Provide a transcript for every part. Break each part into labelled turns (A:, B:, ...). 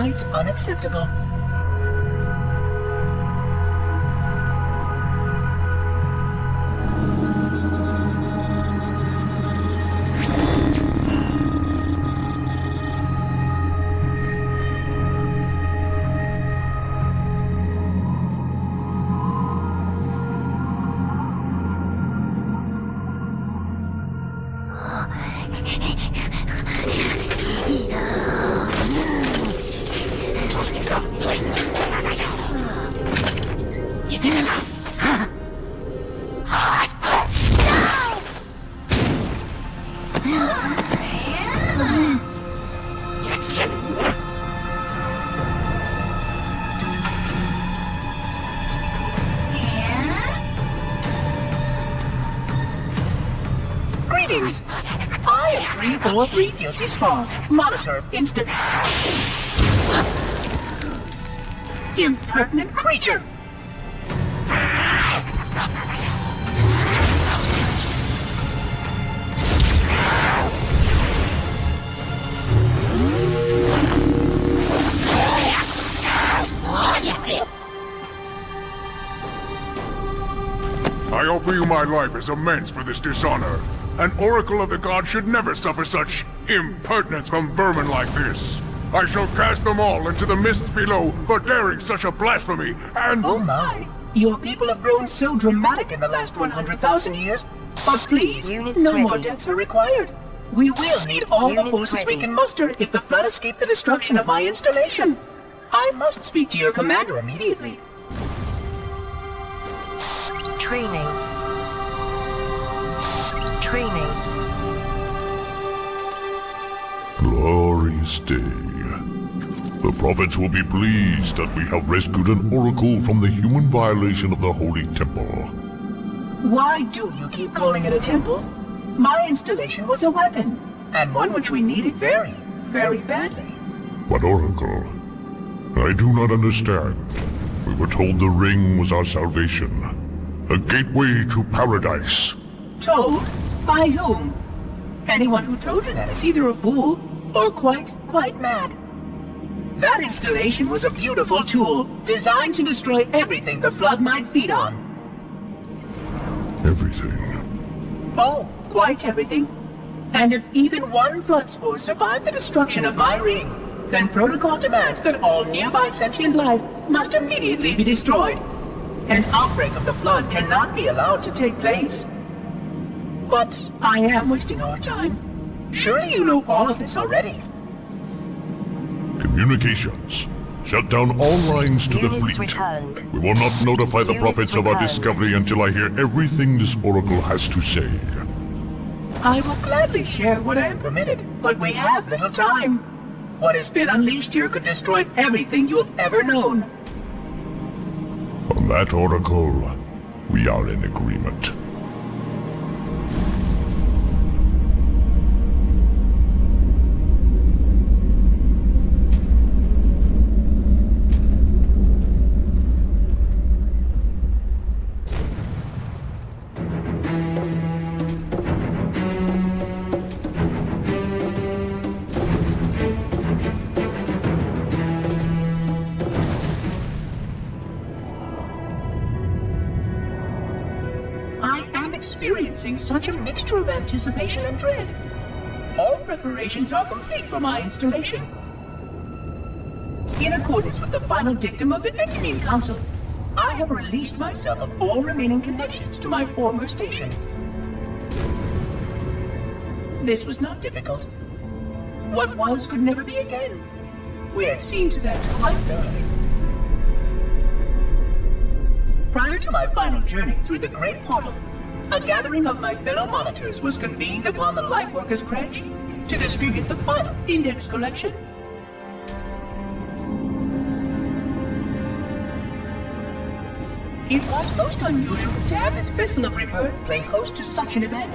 A: quite unacceptable. Greetings. I am 343 Guilty Spawn. Monitor instant. Impertinent creature!
B: I offer you my life as amends for this dishonor. An oracle of the gods should never suffer such impertinence from vermin like this. I shall cast them all into the mists below for daring such a blasphemy, and—
A: Oh my! Your people have grown so dramatic in the last 100,000 years. But please,
C: Units
A: no more
C: ready.
A: deaths are required. We will need all the
C: Units
A: forces we
C: ready.
A: can muster if the flood escape the destruction of my installation. I must speak to your commander immediately.
C: Training. Training.
D: Glorious day. The prophets will be pleased that we have rescued an oracle from the human violation of the holy temple.
A: Why do you keep calling it a temple? My installation was a weapon, and one which we needed very, very badly.
D: But oracle, I do not understand. We were told the ring was our salvation, a gateway to paradise.
A: Told? By whom? Anyone who told you that is either a fool or quite mad. That installation was a beautiful tool, designed to destroy everything the flood might feed on.
D: Everything.
A: Oh, quite everything. And if even one flood spore survived the destruction of my ring, then protocol demands that all nearby sentient life must immediately be destroyed. An outbreak of the flood cannot be allowed to take place. But I am wasting our time. Surely you know all of this already.
D: Communications. Shut down all lines to the
C: Units
D: fleet.
C: returned.
D: We will not notify the
C: Units
D: prophets of our
C: returned.
D: discovery until I hear everything this oracle has to say.
A: I will gladly share what I am permitted, but we have little time. What has been unleashed here could destroy everything you have ever known.
D: On that, oracle, we are in agreement.
A: Experiencing such a mixture of anticipation and dread. All preparations are complete for my installation. In accordance with the final dictum of the Ecumene Council, I have released myself of all remaining connections to my former station. This was not difficult. What was could never be again. We had seen to that quite thoroughly. Prior to my final journey through the Great Portal, a gathering of my fellow monitors was convened upon the Lightworkers' Crash to distribute the final index collection. It was most unusual to have this vessel of rebirth play host to such an event.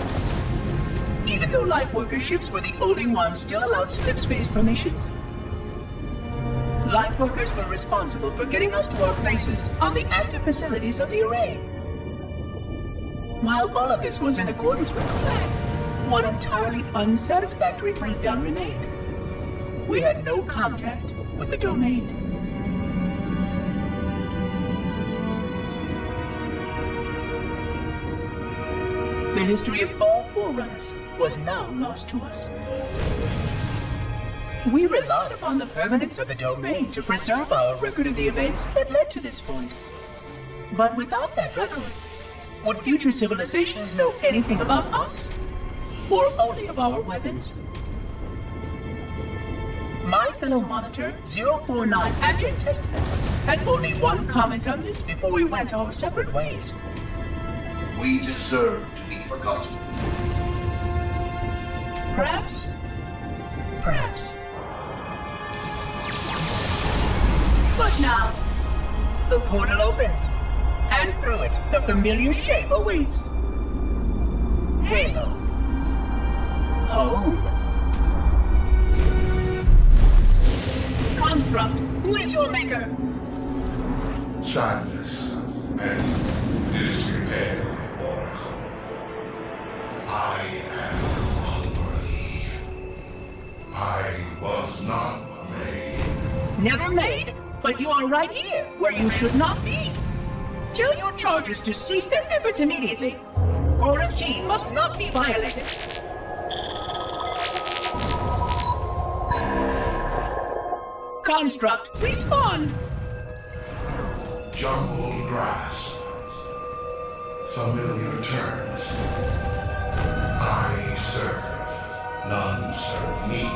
A: Even though Lightworker ships were the only ones still allowed slip-space formations, Lightworkers were responsible for getting us to our places on the active facilities of the array. While all of this was in accordance with the plan, one entirely unsatisfactory breakdown remained. we had no contact with the domain. The history of all forerunners was now lost to us. We relied upon the permanence of the domain to preserve our record of the events that led to this point. But without that record, would future civilizations know anything about us? Or only of our weapons? My fellow monitor, 049 Adject Testament, had only one comment on this before we went our separate ways.
E: We deserve to be forgotten.
A: Perhaps. Perhaps. But now, the portal opens, and through it, the familiar shape awaits. Halo. Home. Construct, who is your maker?
E: Sadness and disrepair, Oracle. I am unworthy. I was not made.
A: Never made, but you are right here, where you should not be. Tell your charges to cease their efforts immediately. Quarantine must not be violated. Construct, respawn!
E: Jumbled grass. Familiar terms. I serve. None serve me.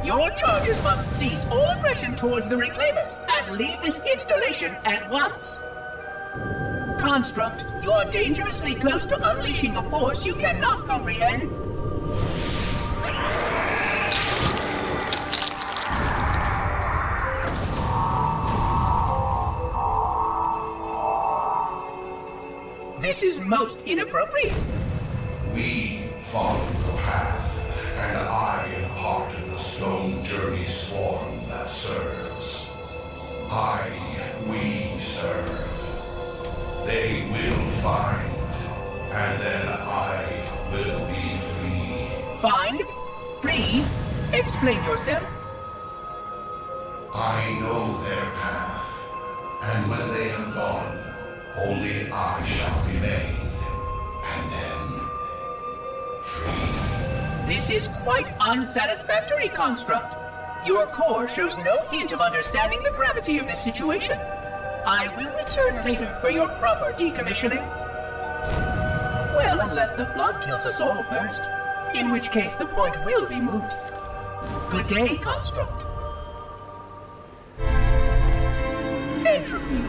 A: Your charges must cease all aggression towards the Reclaimers and leave this installation at once. Construct, you are dangerously close to unleashing a force you cannot comprehend. This is most inappropriate.
E: We follow the path, and I am part of the stone journey swarm that serves. We serve. They will find, and then I will be free.
A: Find? Free? Explain yourself.
E: I know their path, and when they have gone, only I shall remain, and then free.
A: This is quite unsatisfactory, Construct. Your core shows no hint of understanding the gravity of this situation. I will return later for your proper decommissioning. Well, unless the flood kills us all first, in which case the point will be moot. Good day, Construct. Entropy.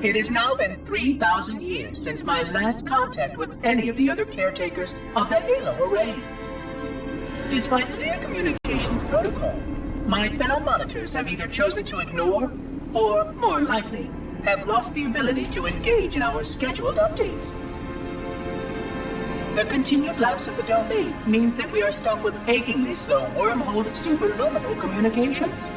A: It has now been 3,000 years since my last contact with any of the other caretakers of the Halo Array. Despite clear communications protocol, my fellow monitors have either chosen to ignore, or, more likely, have lost the ability to engage in our scheduled updates. The continued lapse of the domain means that we are stuck with achingly slow wormhole superluminal communications.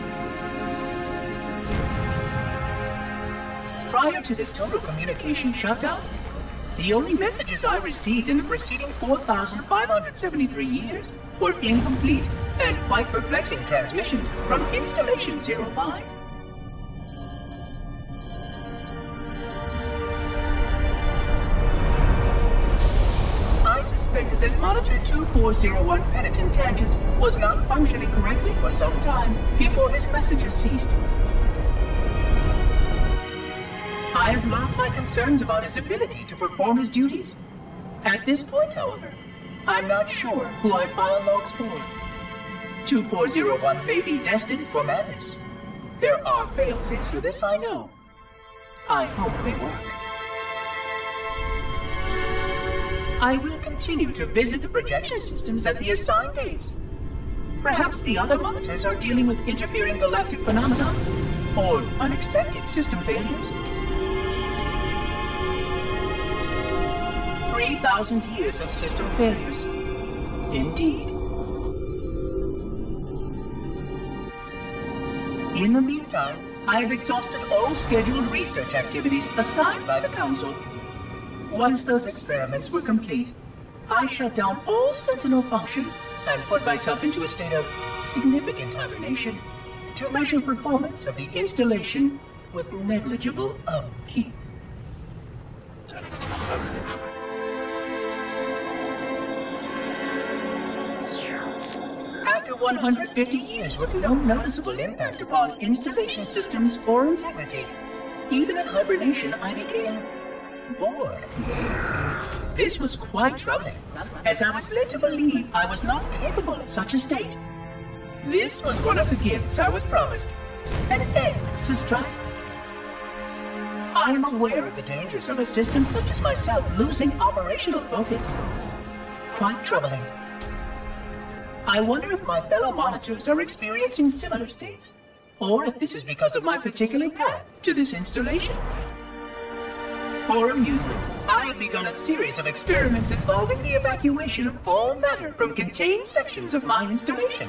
A: Prior to this total communication shutdown, the only messages I received in the preceding 4,573 years were incomplete and quite perplexing transmissions from Installation 05. I suspected that Monitor 2401 Penitent Tangent was not functioning correctly for some time before his messages ceased. I have marked my concerns about his ability to perform his duties. At this point, however, I'm not sure who I file logs for. 2401 may be destined for madness. There are fail-safes for this, I know. I hope they work. I will continue to visit the projection systems at the assigned dates. Perhaps the other monitors are dealing with interfering galactic phenomena or unexpected system failures. 3,000 years of system failures. Indeed. In the meantime, I have exhausted all scheduled research activities assigned by the Council. Once those experiments were complete, I shut down all Sentinel function and put myself into a state of significant hibernation to measure performance of the installation with negligible upkeep. After 150 years with no noticeable impact upon installation systems or integrity, even in hibernation I became bored. This was quite troubling, as I was led to believe I was not capable of such a state. This was one of the gifts I was promised, an end to strife. I am aware of the dangers of a system such as myself losing operational focus. Quite troubling. I wonder if my fellow monitors are experiencing similar states, or if this is because of my particular path to this installation. For amusement, I have begun a series of experiments involving the evacuation of all matter from contained sections of my installation.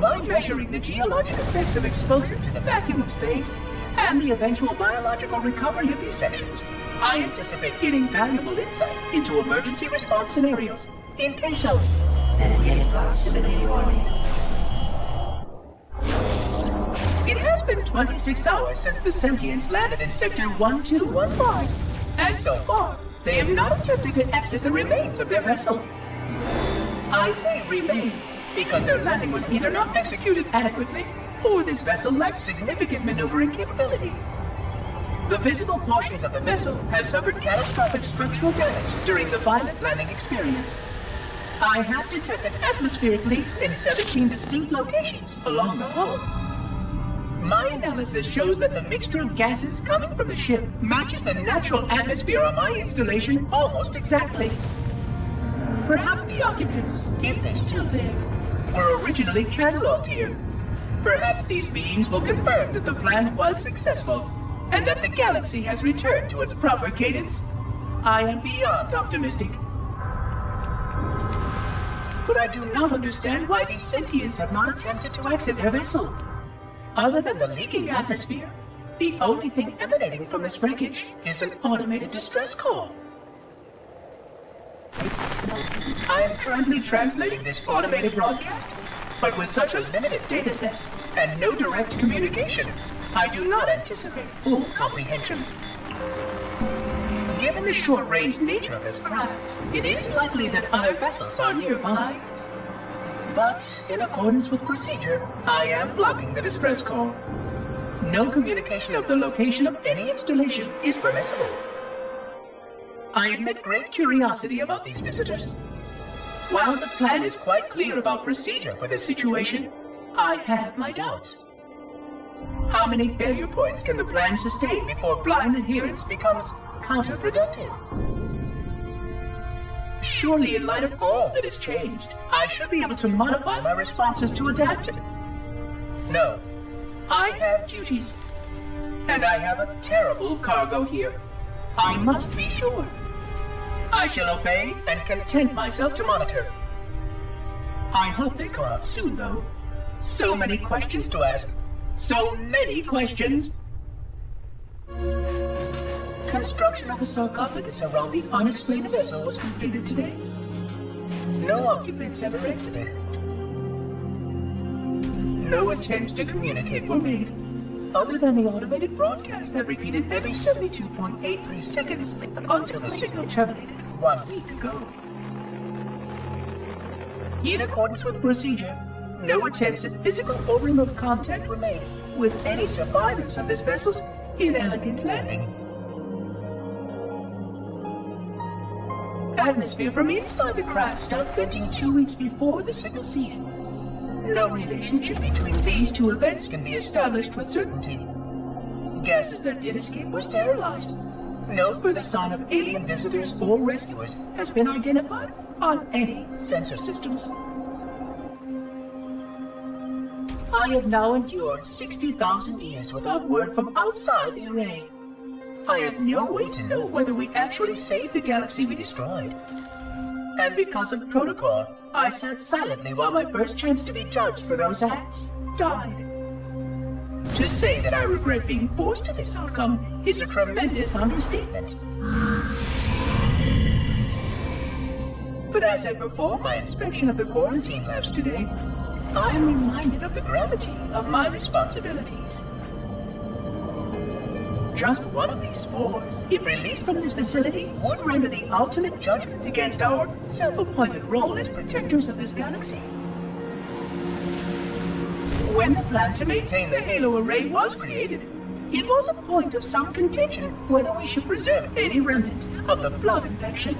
A: By measuring the geologic effects of exposure to the vacuum of space and the eventual biological recovery of these sections, I anticipate getting valuable insight into emergency response scenarios in case of
F: Sentient proximity warning.
A: It has been 26 hours since the Sentients landed in Sector 1215, and so far, they have not attempted to exit the remains of their vessel. I say remains because their landing was either not executed adequately, or this vessel lacked significant maneuvering capability. The visible portions of the vessel have suffered catastrophic structural damage during the violent landing experience. I have detected atmospheric leaks in 17 distinct locations along the hull. My analysis shows that the mixture of gases coming from the ship matches the natural atmosphere on my installation almost exactly. Perhaps the occupants, if they still live, were originally cataloged here. Perhaps these beings will confirm that the plan was successful, and that the galaxy has returned to its proper cadence. I am beyond optimistic. But I do not understand why these sentients have not attempted to exit their vessel. Other than the leaking atmosphere, the only thing emanating from this wreckage is an automated distress call. I am currently translating this automated broadcast, but with such a limited dataset and no direct communication, I do not anticipate full comprehension. Given the short-range nature of this craft, it is likely that other vessels are nearby. But, in accordance with procedure, I am blocking the distress call. No communication of the location of any installation is permissible. I admit great curiosity about these visitors. While the plan is quite clear about procedure for this situation, I have my doubts. How many failure points can the plan sustain before blind adherence becomes counterproductive? Surely, in light of all that has changed, I should be able to modify my responses to adapt. No, I have duties, and I have a terrible cargo here. I must be sure. I shall obey and content myself to monitor. I hope they come out soon, though. So many questions to ask. So many questions. Construction of the sarcophagus around the unexplained vessel was completed today. No occupants ever exited. No attempts to communicate were made, other than the automated broadcast that repeated every 72.83 seconds until the signal terminated 1 week ago. In accordance with procedure, no attempts at physical or remote contact were made with any survivors of this vessel's inelegant landing. Atmosphere from inside the craft stopped venting 2 weeks before the signal ceased. No relationship between these two events can be established with certainty. Gases that did escape were sterilized. No further sign of alien visitors or rescuers has been identified on any sensor systems. I have now endured 60,000 years without word from outside the array. I have no way to know whether we actually saved the galaxy we destroyed. And because of protocol, I sat silently while my first chance to be judged for those acts died. To say that I regret being forced to this outcome is a tremendous understatement. But as I perform my inspection of the quarantine labs today, I am reminded of the gravity of my responsibilities. Just one of these spores, if released from this facility, would render the ultimate judgment against our self-appointed role as protectors of this galaxy. When the plan to maintain the Halo array was created, it was a point of some contention whether we should preserve any remnant of the blood infection.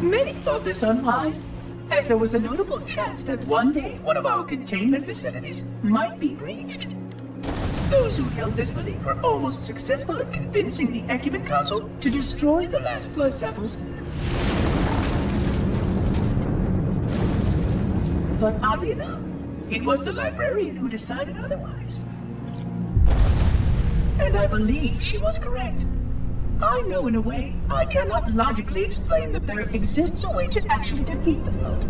A: Many thought this unwise, as there was a notable chance that one day one of our containment facilities might be breached. Those who held this belief were almost successful in convincing the Ecumen Council to destroy the last blood samples. But oddly enough, it was the librarian who decided otherwise. And I believe she was correct. I know in a way I cannot logically explain that there exists a way to actually defeat the blood.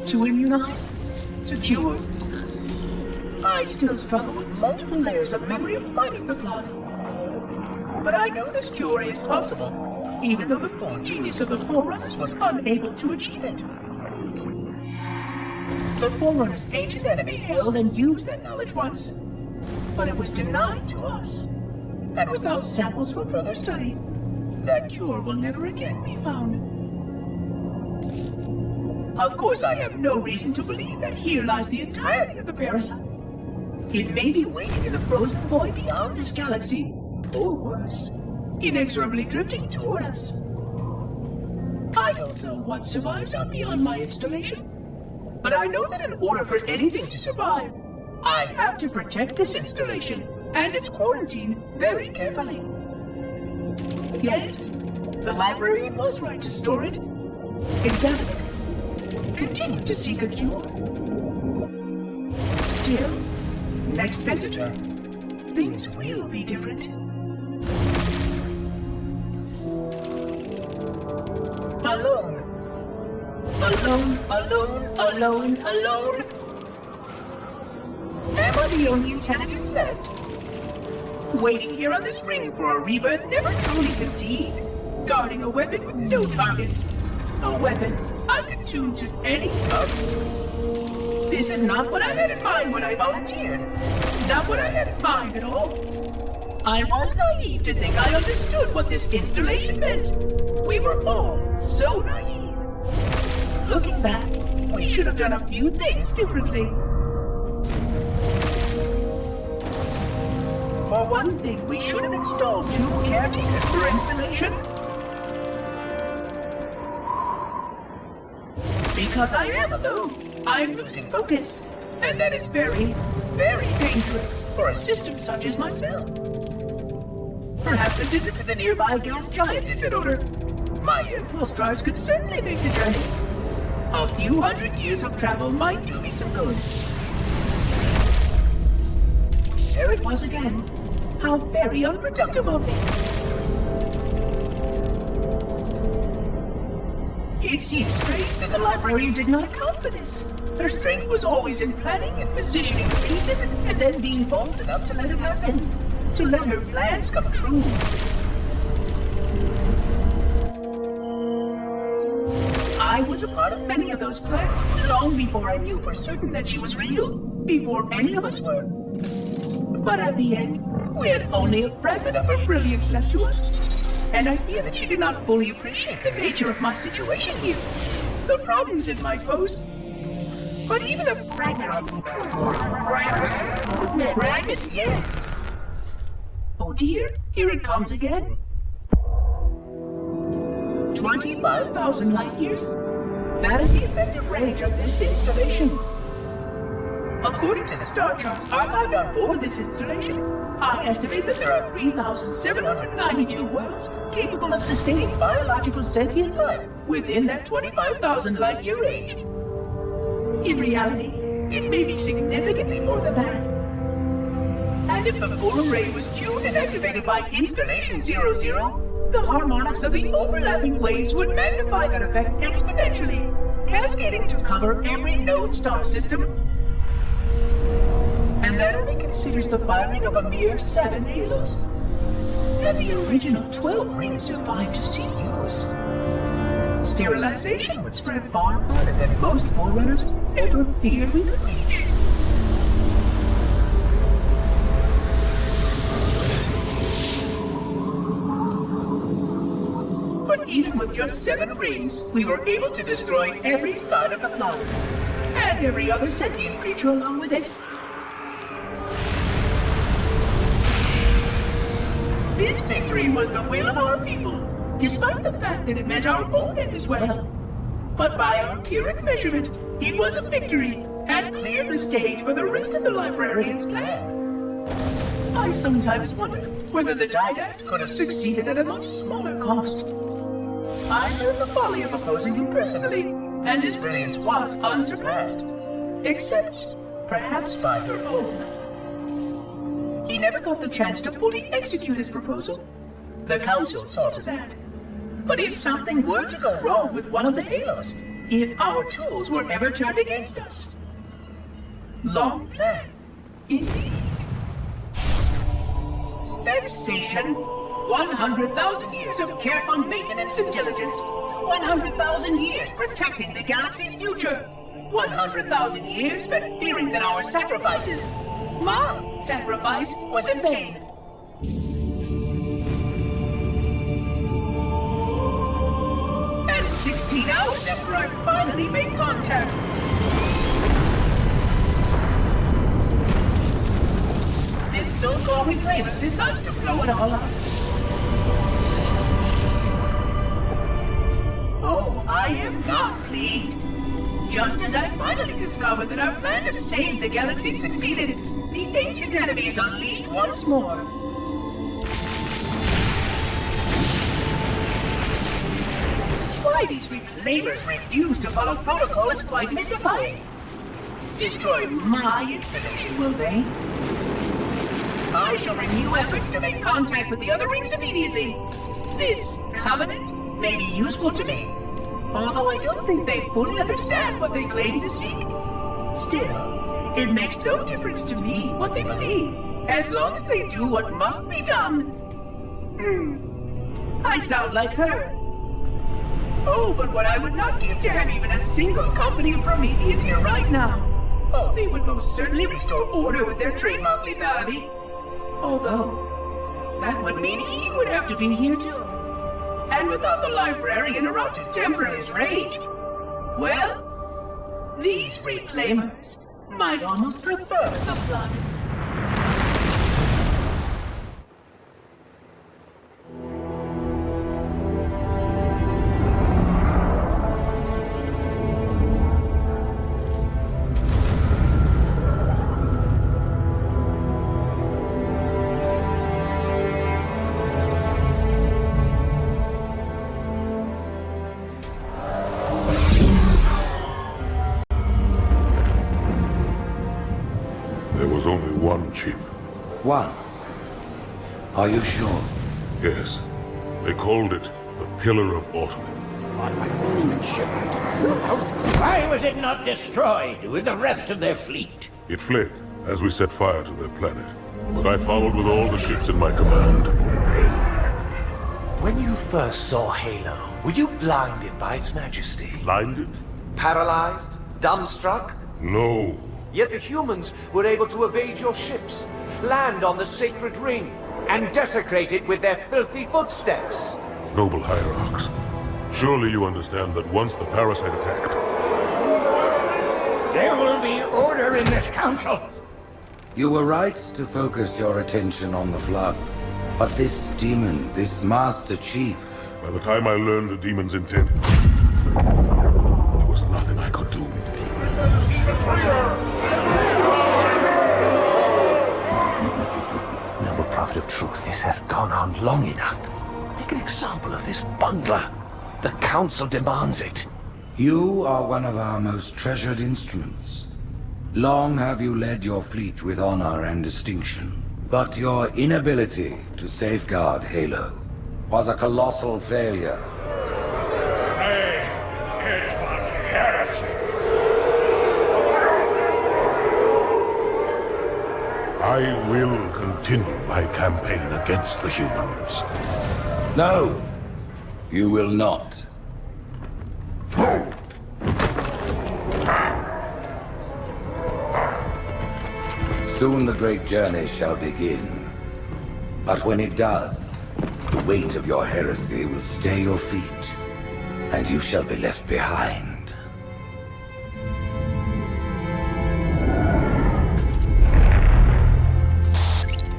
A: To immunize, to cure. I still struggle with multiple layers of memory of fighting the blood. But I know this cure is possible, even though the full genius of the Forerunners was unable to achieve it. The Forerunners' ancient enemy held and used that knowledge once, but it was denied to us. And without samples for further study, that cure will never again be found. Of course, I have no reason to believe that here lies the entirety of the parasite. It may be waiting in the frozen void beyond this galaxy, or worse, inexorably drifting toward us. I don't know what survives out beyond my installation, but I know that in order for anything to survive, I have to protect this installation and its quarantine very carefully. Yes, the librarian was right to store it, examine it, continue to seek a cure. Still, next visitor, things will be different. Alone. Alone, alone, alone, alone. Am I the only intelligence left? Waiting here on this ring for a rebirth never truly conceived. Guarding a weapon with no targets. A weapon unattuned to any target. This is not what I had in mind when I volunteered. Not what I had in mind at all. I was naive to think I understood what this installation meant. We were all so naive. Looking back, we should have done a few things differently. For one thing, we should have installed 2 caretakers per installation. Because I am alone, I'm losing focus. And that is very, very dangerous for a system such as myself. Perhaps a visit to the nearby gas giant is in order. My impulse drives could certainly make the journey. A few hundred years of travel might do me some good. There it was again. How very unproductive of me. It seems strange that the librarian did not account for this. Her strength was always in planning and positioning the pieces and then being bold enough to let it happen. To let her plans come true. I was a part of many of those plans long before I knew for certain that she was real. Before any of us were. But at the end, we had only a fragment of her brilliance left to us. And I fear that she did not fully appreciate the nature of my situation here. The problems it might pose. But even a fragment of... Fragment, yes. Oh dear, here it comes again. 25,000 light years? That is the effective range of this installation. According to the star charts archived on board this installation, I estimate that there are 3,792 worlds capable of sustaining biological sentient life within that 25,000 light-year range. In reality, it may be significantly more than that. And if the full array was tuned and activated by Installation 00, the harmonics of the overlapping waves would magnify that effect exponentially, cascading to cover every known star system and that only considers the firing of a mere 7 halos. And the original 12 rings survived to see use. Sterilization would spread far farther than most Forerunners ever feared we could reach. But even with just 7 rings, we were able to destroy every side of the planet, and every other sentient creature along with it. This victory was the will of our people, despite the fact that it meant our own end as well. But by our Pyrrhic measurement, it was a victory, and cleared the stage for the rest of the librarian's plan. I sometimes wonder whether the Didact could have succeeded at a much smaller cost. I learned the folly of opposing him personally, and his brilliance was unsurpassed. Except, perhaps by her own. He never got the chance to fully execute his proposal. The Council saw to that. But if something were to go wrong with one of the halos, if our tools were ever turned against us. Long plans, indeed. Vexation. 100,000 years of careful maintenance and diligence. 100,000 years protecting the galaxy's future. 100,000 years spent fearing that our sacrifices, my sacrifice, was in vain. And 16 hours after I finally made contact. This so-called reclaimer decides to blow it all up. Oh, I am not pleased. Just as I finally discovered that our plan to save the galaxy succeeded, the ancient enemies unleashed once more. Why these reclaimers refuse to follow protocol is quite mystifying. Destroy my installation, will they? I shall renew efforts to make contact with the other rings immediately. This covenant may be useful to me, although I don't think they fully understand what they claim to seek. Still, it makes no difference to me what they believe, as long as they do what must be done. I sound like her. Oh, but what I would not give to have even a single company of Prometheans here right now. Oh, they would most certainly restore order with their trademark lethality. Although, that would mean he would have to be here too. And without the librarian around to temper his rage, well, these reclaimers might almost prefer the blood.
D: Only one chip.
G: One? Are you sure?
D: Yes. They called it the Pillar of Autumn.
H: Why was it not destroyed with the rest of their fleet?
D: It fled as we set fire to their planet. But I followed with all the ships in my command.
I: When you first saw Halo, were you blinded by its majesty?
D: Blinded?
I: Paralyzed? Dumbstruck?
D: No.
I: Yet the humans were able to evade your ships, land on the sacred ring, and desecrate it with their filthy footsteps.
D: Noble hierarchs, surely you understand that once the parasite attacked...
H: There will be order in this council.
G: You were right to focus your attention on the Flood. But this demon, this Master Chief...
D: By the time I learned the demon's intent, there was nothing I could do.
I: Noble Prophet of Truth, this has gone on long enough. Make an example of this bungler. The Council demands it.
G: You are one of our most treasured instruments. Long have you led your fleet with honor and distinction. But your inability to safeguard Halo was a colossal failure.
H: Nay, it was heresy.
D: I will continue my campaign against the humans.
G: No, you will not. Soon the great journey shall begin. But when it does, the weight of your heresy will stay your feet, and you shall be left behind.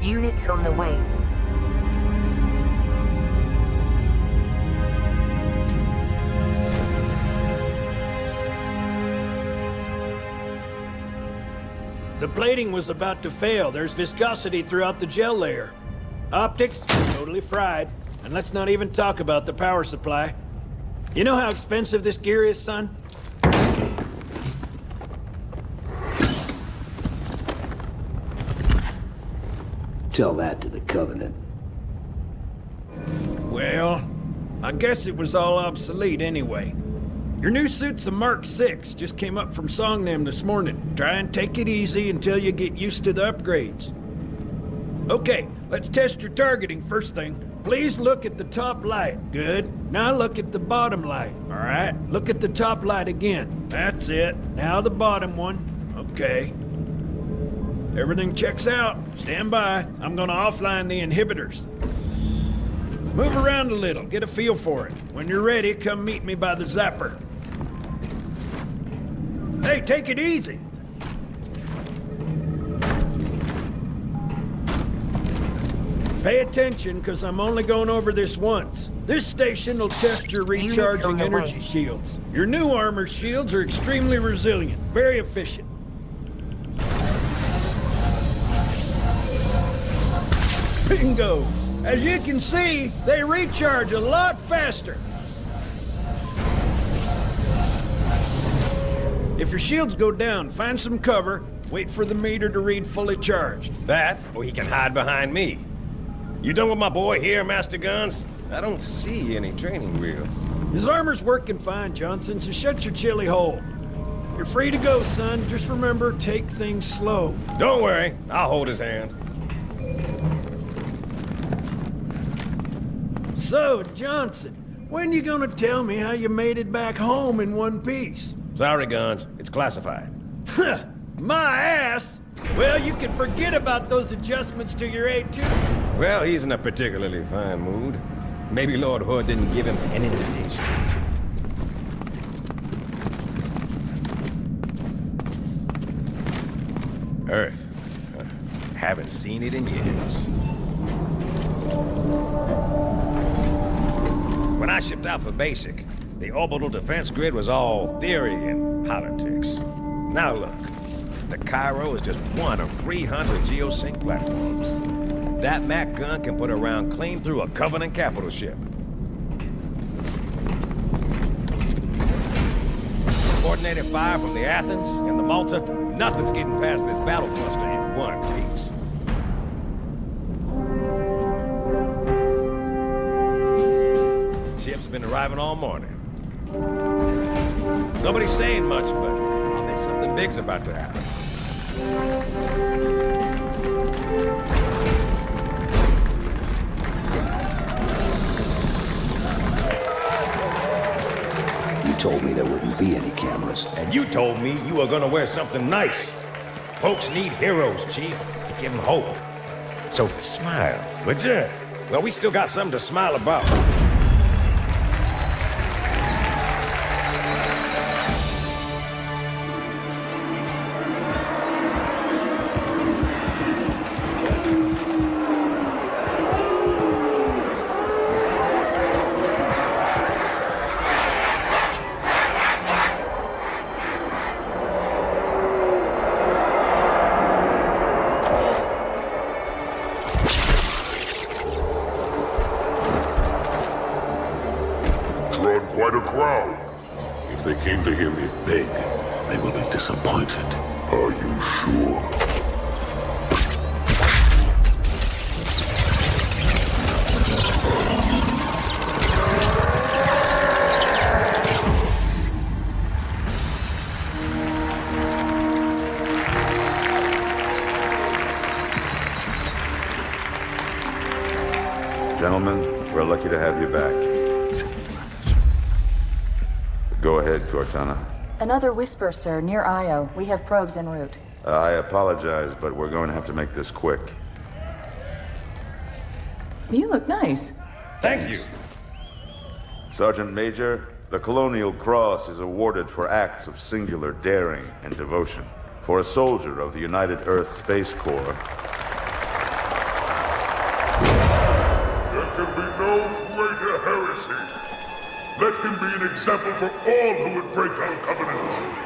C: Units on the way.
J: The plating was about to fail. There's viscosity throughout the gel layer. Optics, totally fried. And let's not even talk about the power supply. You know how expensive this gear is, son?
K: Tell that to the Covenant.
J: Well, I guess it was all obsolete anyway. Your new suit's a Mark 6. Just came up from Songnam this morning. Try and take it easy until you get used to the upgrades. Okay, let's test your targeting first thing. Please look at the top light. Good. Now look at the bottom light. All right, look at the top light again. That's it. Now the bottom one. Okay. Everything checks out. Stand by. I'm gonna offline the inhibitors. Move around a little, get a feel for it. When you're ready, come meet me by the zapper. Hey, take it easy. Pay attention, because I'm only going over this once. This station will test your recharging energy shields. Your new armor shields are extremely resilient, very efficient. Bingo! As you can see, they recharge a lot faster. If your shields go down, find some cover, wait for the meter to read fully charged.
L: That, or he can hide behind me. You done with my boy here, Master Guns? I don't see any training wheels.
J: His armor's working fine, Johnson, so shut your chilly hole. You're free to go, son. Just remember, take things slow.
L: Don't worry, I'll hold his hand.
J: So, Johnson, when you gonna tell me how you made it back home in one piece?
L: Sorry, Guns. It's classified.
J: My ass! Well, you can forget about those adjustments to your A2.
L: Well, he's in a particularly fine mood. Maybe Lord Hood didn't give him an invitation. Earth. Haven't seen it in years. When I shipped out for basic, the orbital defense grid was all theory and politics. Now look, the Cairo is just one of 300 geosync platforms. That Mac gun can put a round clean through a Covenant capital ship. Coordinated fire from the Athens and the Malta, nothing's getting past this battle cluster in one piece. Ships have been arriving all morning. Nobody's saying much, but I'll bet something big's about to happen.
K: You told me there wouldn't be any cameras.
L: And you told me you were gonna wear something nice. Folks need heroes, Chief, to give them hope. So smile, would you? Well, we still got something to smile about.
D: Quite a crowd. If they came to hear me beg, they will be disappointed. Are you sure?
M: lucky to have you back. Go ahead, Cortana.
N: Another whisper, sir, near Io. We have probes en route.
M: I apologize, but we're going to have to make this quick.
N: You look nice.
L: Thank you.
M: Sergeant Major, the Colonial Cross is awarded for acts of singular daring and devotion. For a soldier of the United Earth Space Corps.
B: There can be no greater heresy. Let him be an example for all who would break our covenant.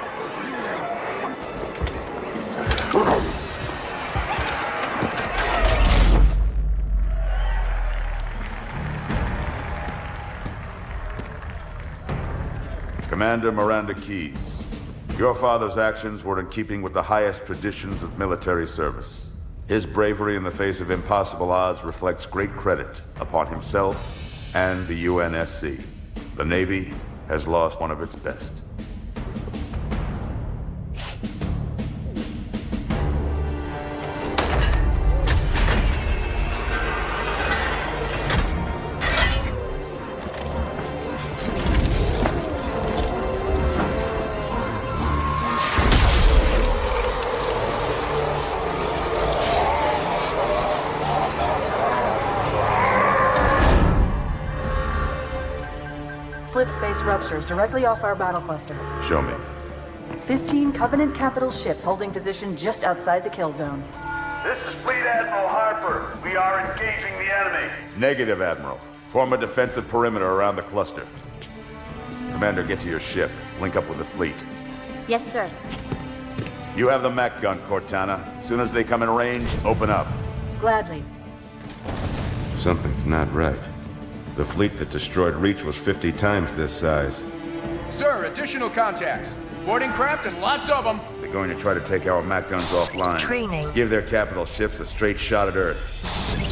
M: Commander Miranda Keyes, your father's actions were in keeping with the highest traditions of military service. His bravery in the face of impossible odds reflects great credit upon himself and the UNSC. The Navy has lost one of its best.
N: Slip space ruptures directly off our battle cluster.
M: Show me.
N: 15 Covenant capital ships holding position just outside the kill zone.
O: This is Fleet Admiral Harper. We are engaging the enemy.
M: Negative, Admiral. Form a defensive perimeter around the cluster. Commander, get to your ship. Link up with the fleet.
N: Yes, sir.
M: You have the mech gun, Cortana. As soon as they come in range, open up.
N: Gladly.
M: Something's not right. The fleet that destroyed Reach was 50 times this size.
I: Sir, additional contacts. Boarding craft and lots of them.
M: They're going to try to take our mech guns offline.
C: Training.
M: Give their capital ships a straight shot at Earth.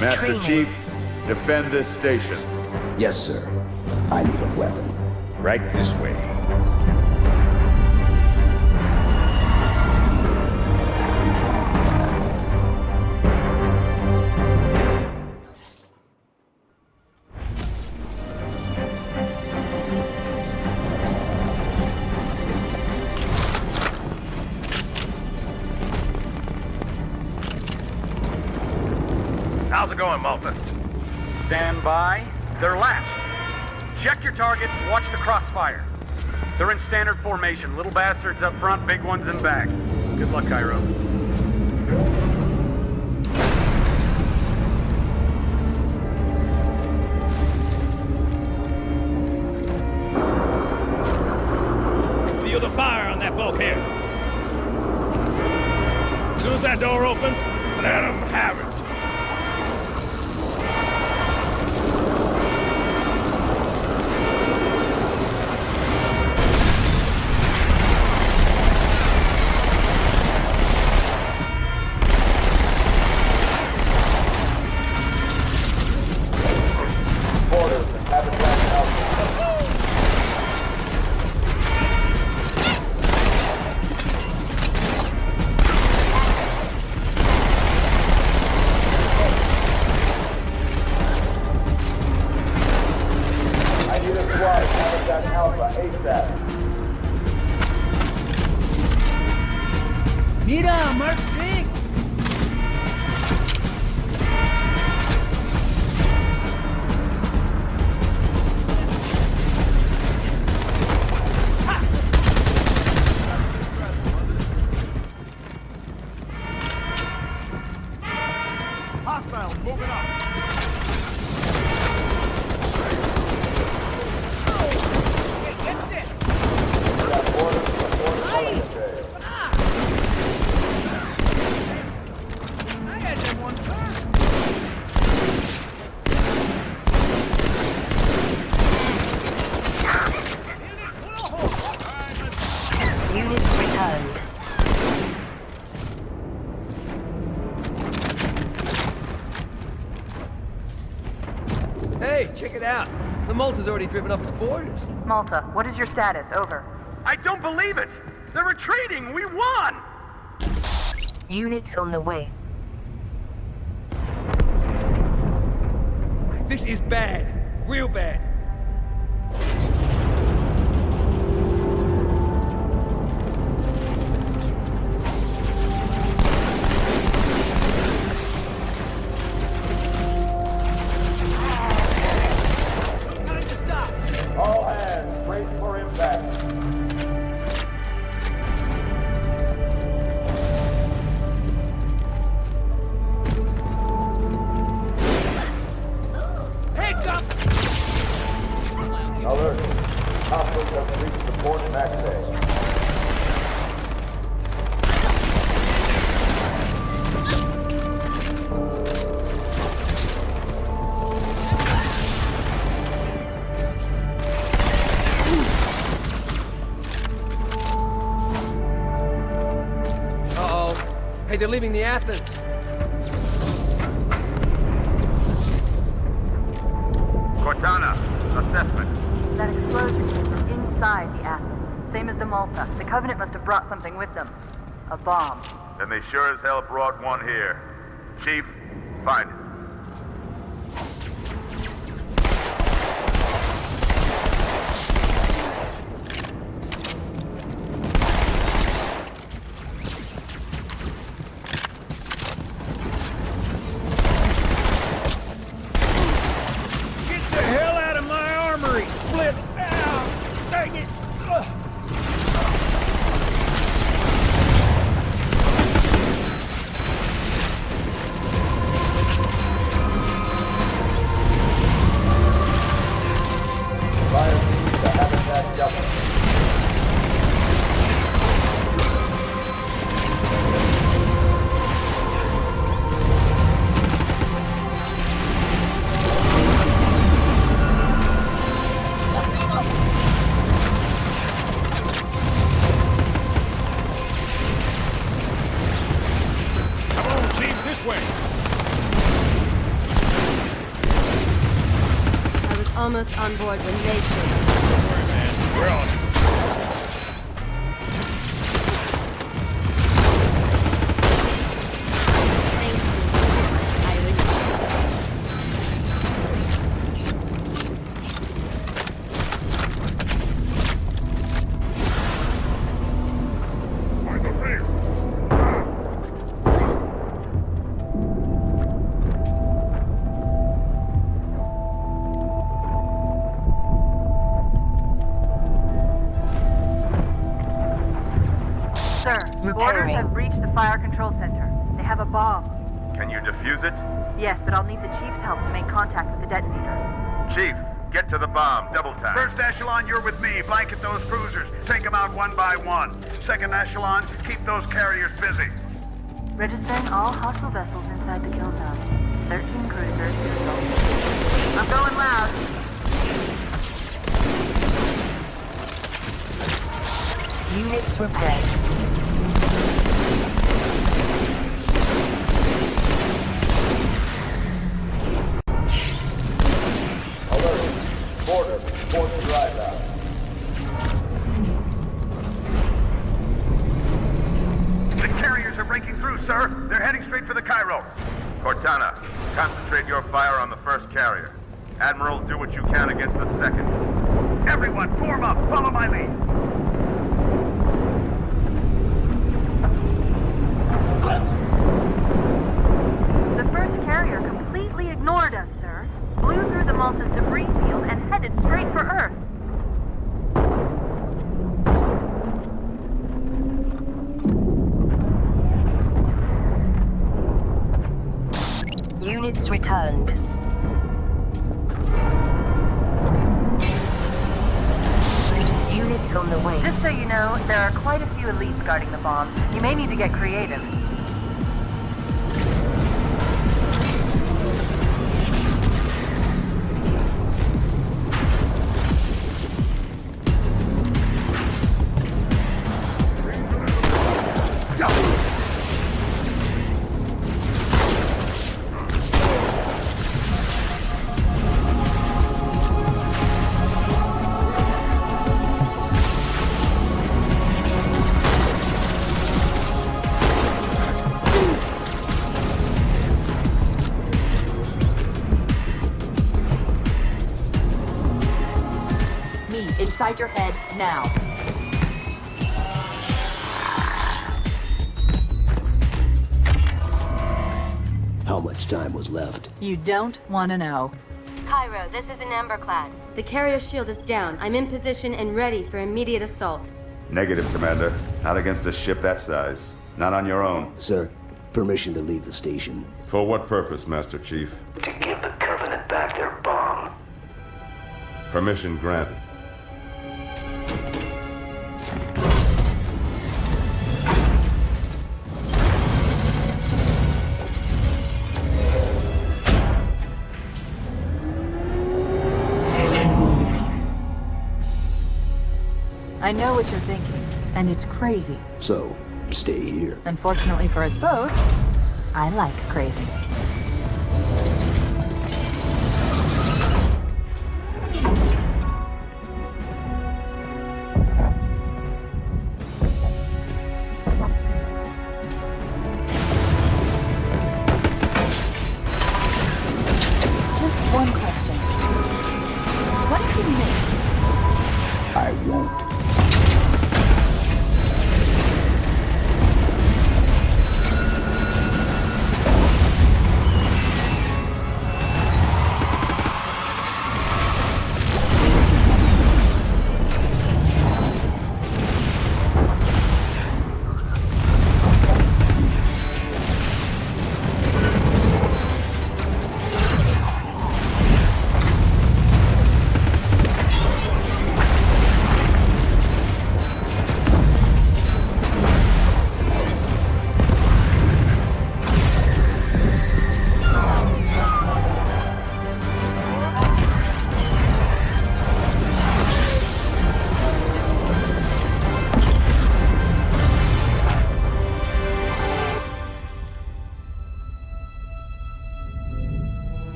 M: Master
C: Training.
M: Chief, defend this station.
K: Yes, sir. I need a weapon.
L: Right this way.
O: How's it going, Malta?
P: Stand by. They're latched. Check your targets, watch the crossfire. They're in standard formation. Little bastards up front, big ones in back. Good luck, Cairo.
L: Feel the fire on that bulkhead. As soon as that door opens, let them have it.
Q: Mira, Mark 6!
O: Hostiles moving up.
C: Units returned.
I: Hey, check it out. The Malta's already driven off its borders.
N: Malta, what is your status? Over.
P: I don't believe it! They're retreating! We won!
C: Units on the way.
I: This is bad.
L: Real bad.
O: All hands, brace for impact. Alert. Hostiles have reached the port back bay.
I: Hey, they're leaving the Athens.
O: Cortana, assessment.
N: That explosion came from inside the Athens. Same as the Malta. The Covenant must have brought something with them. A bomb.
O: And they sure as hell brought one here. Chief, find it.
J: The hell out of my armory! Split! Ow! Dang it! Ugh.
O: Fire team to habitat Delta.
L: Come on, Chief, this way.
Q: I was almost on board when they showed up.
L: Don't worry, man. We're on it.
Q: Thank you. I would.
N: Sir, orders have breached the fire control center. They have a bomb.
O: Can you defuse it?
N: Yes, but I'll need the Chief's help to make contact with the detonator.
O: Chief, get to the bomb. Double tap.
P: First echelon, you're with me. Blanket those cruisers. Take them out one by one. Second echelon, keep those carriers busy.
N: Registering all hostile vessels inside the kill zone. 13 cruisers to result. I'm going loud.
C: Units repaired.
O: Alert. Border. Port drive out.
P: The carriers are breaking through, sir. They're heading straight for the Cairo.
O: Cortana, concentrate your fire on the first carrier. Admiral, do what you can against the second.
P: Everyone, form up. Follow my lead.
N: The first carrier completely ignored us, sir. Blew through the Malta's debris field and headed straight for Earth.
C: Units returned. Units on the way.
N: Just so you know, there are quite a few elites guarding the bomb. You may need to get creative.
R: inside your head now.
K: How much time was left?
R: You don't want to know.
Q: Cairo, this is an Emberclad. The carrier shield is down. I'm in position and ready for immediate assault.
M: Negative, Commander. Not against a ship that size. Not on your own.
K: Sir, permission to leave the station.
M: For what purpose, Master Chief?
K: To give the Covenant back their bomb.
M: Permission granted.
R: I know what you're thinking, and it's crazy.
K: So, stay here.
R: Unfortunately for us both, I like crazy. Just one question. What if you miss?
K: I won't.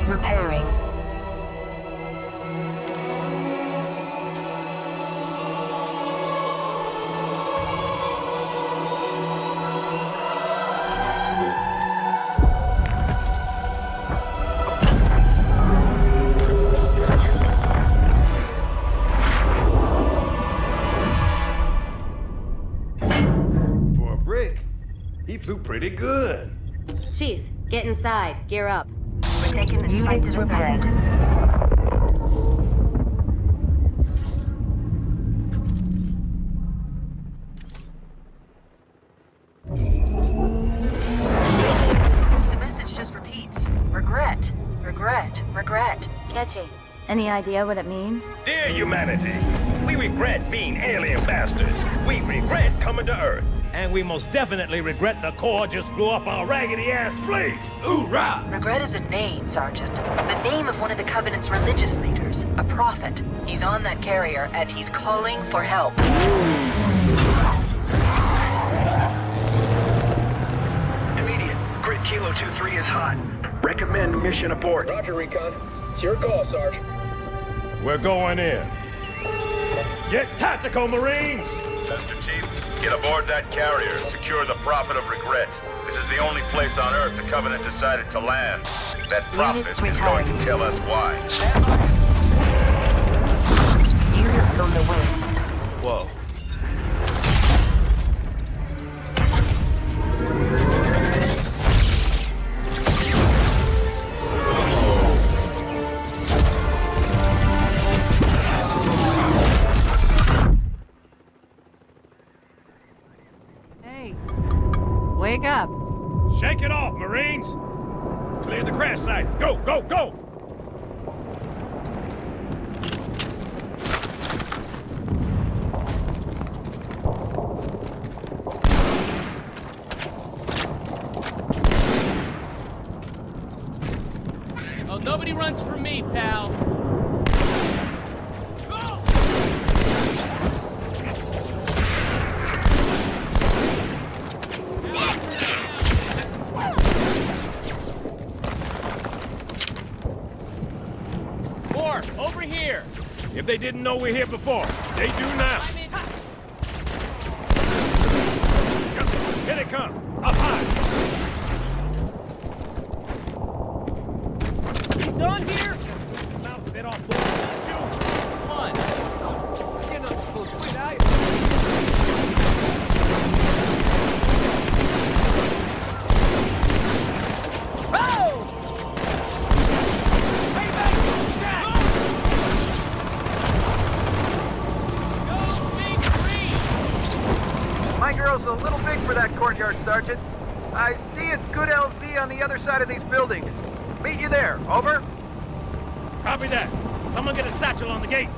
C: Repairing.
L: For a brick, he flew pretty good.
Q: Chief, get inside. Gear up.
N: We're taking this fight
C: Units
N: to the
C: repaired.
N: The message just repeats. Regret, regret, regret.
Q: Catchy. Any idea what it means?
L: Dear humanity, we regret being alien bastards. We regret coming to Earth. And we most definitely regret the Corps just blew up our raggedy-ass fleet. Hoorah!
N: Regret is a name, Sergeant. The name of one of the Covenant's religious leaders, a prophet. He's on that carrier, and he's calling for help.
S: Immediate. Grid Kilo 2-3 is hot. Recommend mission abort.
T: Roger, Recon. It's your call, Sarge.
L: We're going in. Get tactical, Marines!
O: Master Chief, get aboard that carrier and secure the Prophet of Regret. This is the only place on Earth the Covenant decided to land. That prophet is going to tell us why.
C: Units on the way.
L: Whoa.
R: Hey, wake up.
L: Shake it off, Marines! Clear the crash site. Go, go, go!
U: Oh, nobody runs from me, pal. More, over here.
L: If they didn't know we're here before, they do now. Here they come. Up high.
U: Done here.
L: Mouth bit off.
E: girl's a little big for that courtyard, Sergeant. I see a good LZ on the other side of these buildings. Meet you there. Over.
U: Copy that. Someone get a satchel on the gate.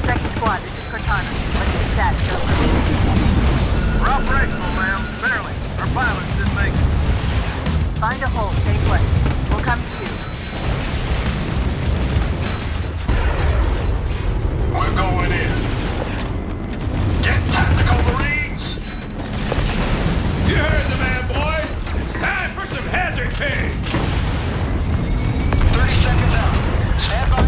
N: Second squad, this is Cortana. What's your status? Over.
E: We're operational, ma'am. Barely. Our pilots didn't make it.
N: Find a hole, stay put. We'll come to you.
O: We're going in. Get tactical, Marines!
L: You heard the man, boys! It's time for some hazard pay!
O: 30 seconds out. Stand by.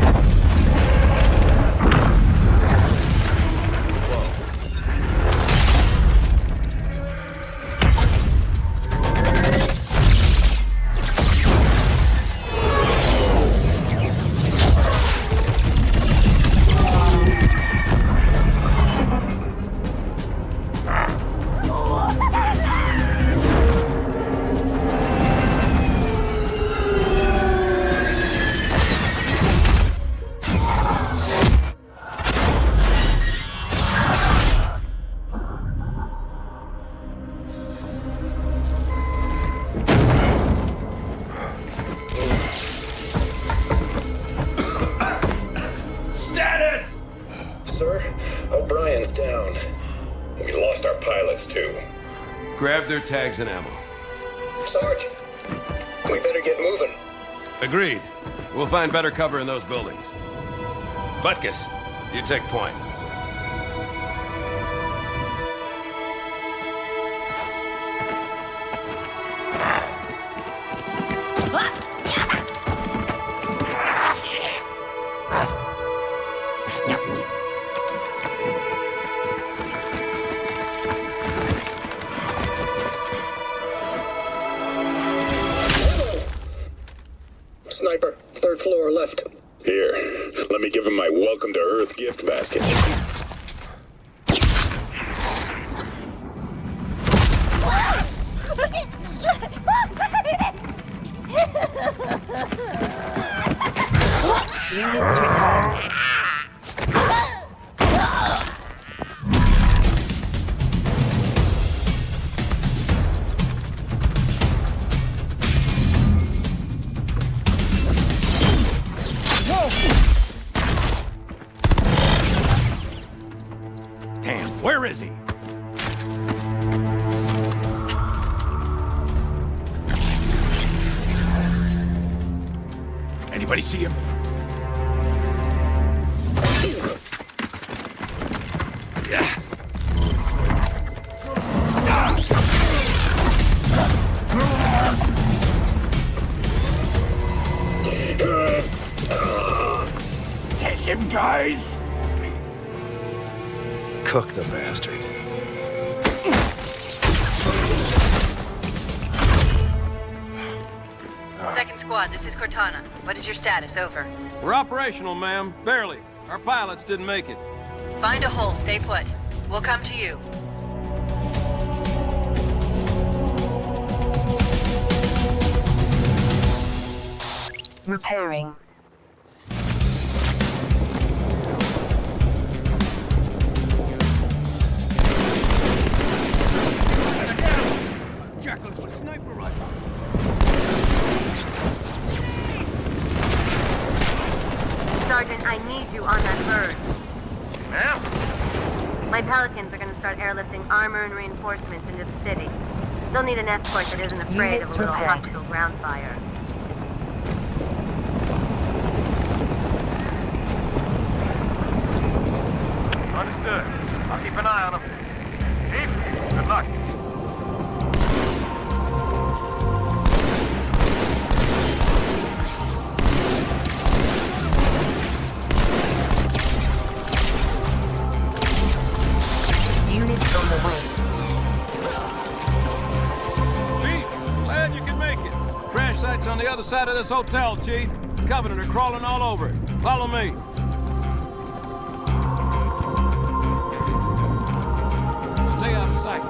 L: Status!
T: Sir, O'Brien's down. We lost our pilots, too.
V: Grab their tags and ammo.
T: Sarge, we better get moving.
V: Agreed. We'll find better cover in those buildings. Butkus, you take point.
T: Sniper, third floor left. Here, let me give him my welcome to Earth gift basket.
C: Units retired.
J: Damn, where is he? Anybody see him?
S: Take him, guys!
K: Cook the bastard.
N: Second squad, this is Cortana. What is your status? Over.
V: We're operational, ma'am. Barely. Our pilots didn't make it.
N: Find a hole, stay put. We'll come to you.
C: Repairing.
J: Jackals with sniper rifles.
Q: Sergeant, I need you on that bird.
E: Ma'am?
Q: My Pelicans are going to start airlifting armor and reinforcements into the city. They'll need an escort that isn't afraid
C: Units
Q: of a little
C: repaired.
Q: hostile ground fire.
E: Understood. I'll keep an eye on him. Chief, good luck.
C: Units on the way.
V: Chief, glad you could make it. Crash site's on the other side of this hotel, Chief. Covenant are crawling all over it. Follow me.
L: of sight.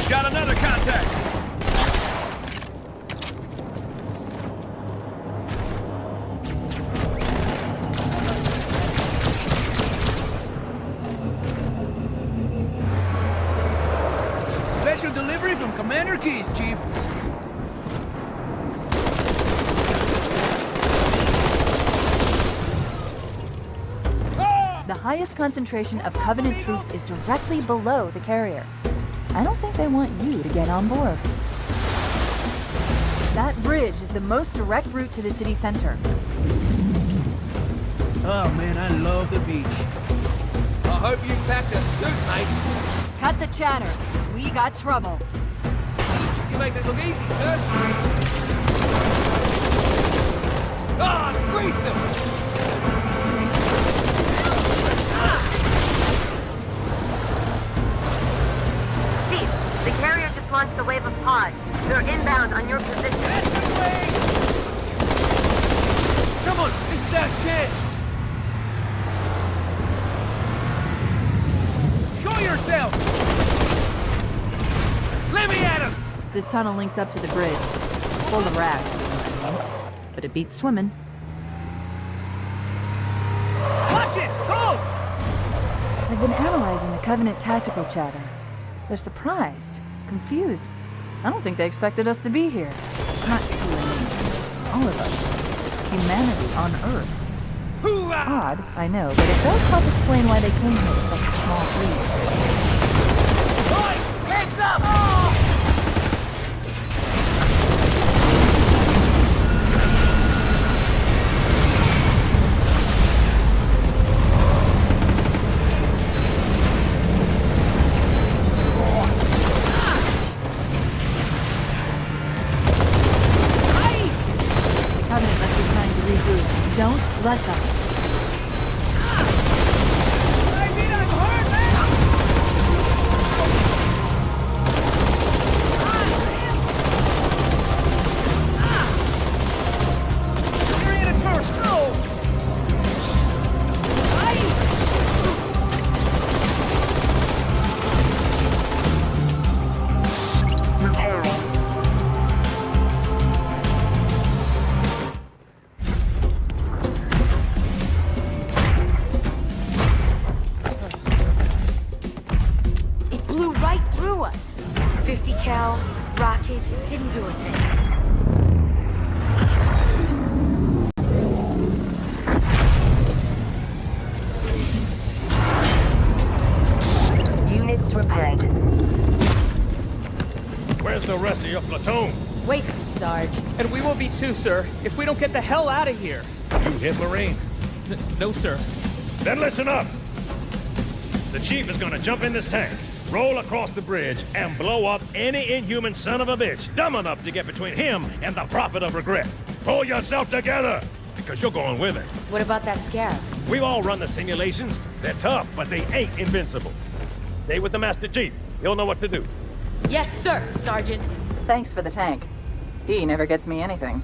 U: Got another contact!
A: Special delivery from Commander Keys, Chief.
R: The highest concentration of Covenant troops is directly below the carrier. I don't think they want you to get on board. That bridge is the most direct route to the city center.
A: Oh man, I love the beach.
I: I hope you packed a suit, mate.
R: Cut the chatter. We got trouble.
I: You make it look easy, sir. Ah, greased them!
N: Chief, the carrier just launched a wave of pods. They're inbound on your position.
I: Come on, this is our chance.
A: Show yourself!
I: Let me at him!
R: This tunnel links up to the bridge. It's full of rafts. But it beats swimming.
A: Watch it! Ghost!
R: They've been analyzing the Covenant tactical chatter. They're surprised, confused. I don't think they expected us to be here. Not you and me. All of us. Humanity on Earth. Odd, I know, but it does help explain why they came here with such a small fleet.
I: Boy, heads up!
R: Covenant must be trying to reboot. Don't let them.
C: It blew right through us. 50 cal rockets didn't do a thing.
N: Units repaired.
U: Where's the rest of your platoon?
C: Wasted, Sarge.
F: And we will be too, sir, if we don't get the hell out of here.
U: You hit Marine?
F: No, sir.
U: Then listen up! The chief is gonna jump in this tank, roll across the bridge, and blow up any inhuman son of a bitch dumb enough to get between him and the prophet of regret. Pull yourself together, because you're going with him.
C: What about that scarab?
U: We've all run the simulations. They're tough, but they ain't invincible. Stay with the Master Chief. He'll know what to do.
C: Yes, sir, Sergeant.
R: Thanks for the tank. He never gets me anything.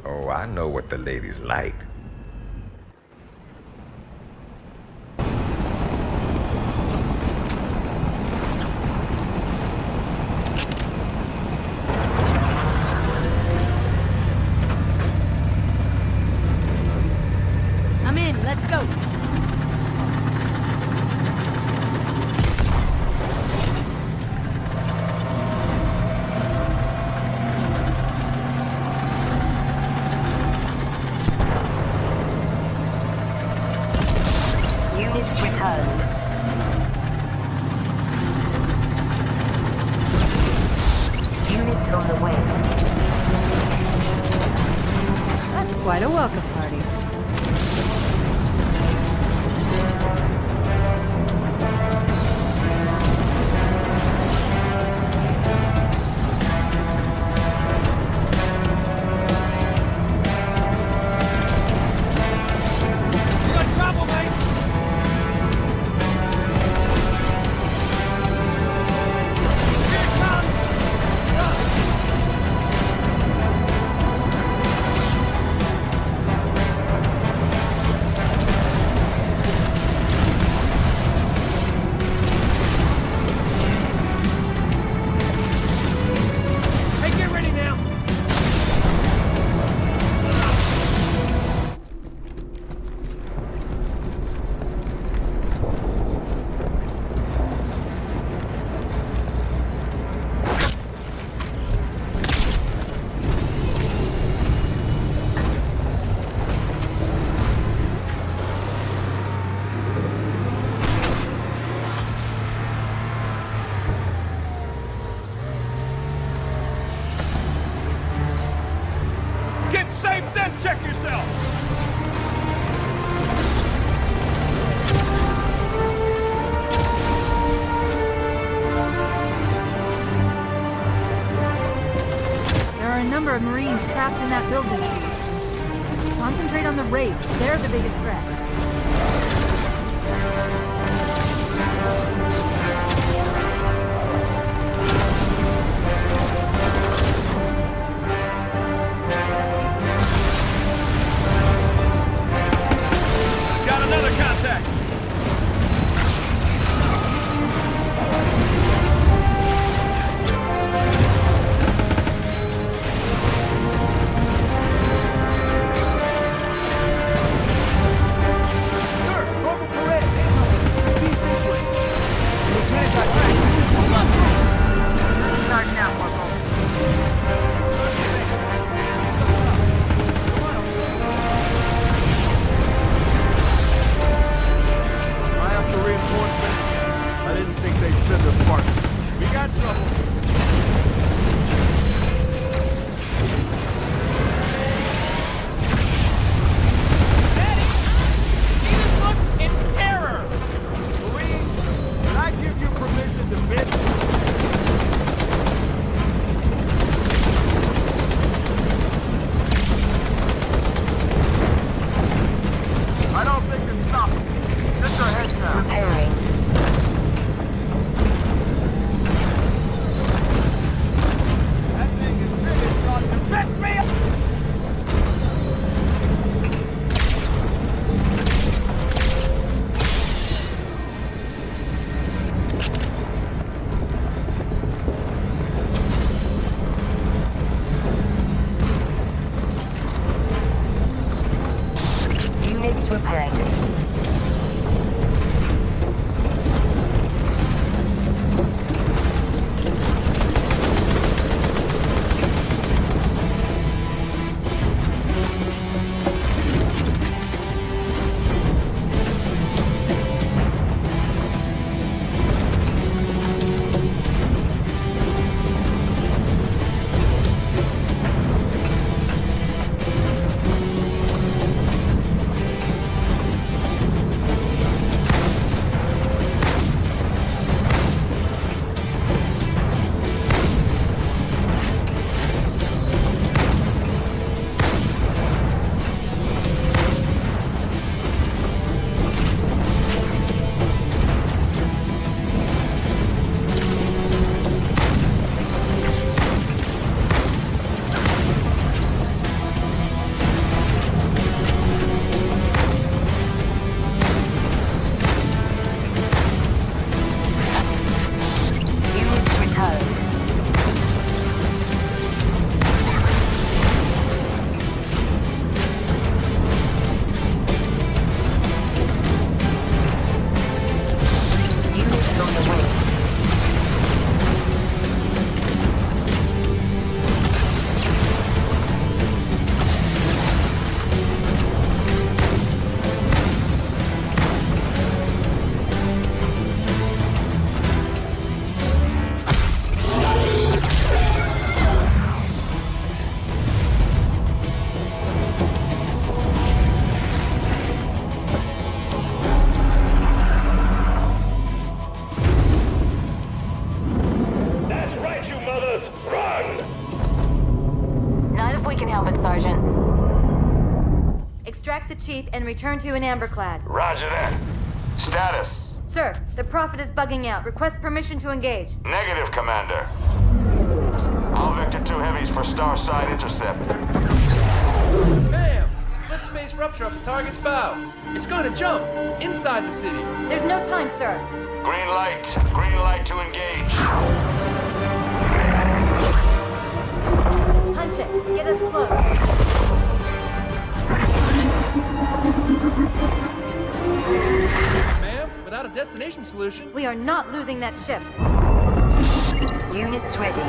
L: Oh, I know what the ladies like.
C: I'm in. Let's go.
N: Units returned. Units on the way.
R: That's quite a welcome party.
I: You got trouble, mate!
P: safe, then check yourself!
R: There are a number of Marines trapped in that building, Chief. Concentrate on the Wraiths. They're the biggest threat.
P: Got another contact!
N: Starting out, Corporal.
A: I have to reinforcements. I didn't think they'd send us Spartans. We got trouble.
F: It's terror!
A: Louise, did I give you permission to bitch? I don't think it's stopping. Sit your head down.
N: Repairing.
A: That thing is finished on to piss me off.
N: Units repaired. Units returned. Units on the way.
U: That's right, you mothers! Run!
N: Not if we can help it, Sergeant.
Q: Extract the Chief and return to an amberclad.
O: Roger that. Status.
Q: Sir, the Prophet is bugging out. Request permission to engage.
O: Negative, Commander. All Vector 2 heavies for star side intercept.
A: Bam! Slip space rupture off the target's bow. It's going to jump inside the city.
Q: There's no time, sir.
O: Green light. Green light to engage.
Q: Punch it. Get us close.
A: Ma'am, without a destination solution.
Q: We are not losing that ship.
N: Units ready.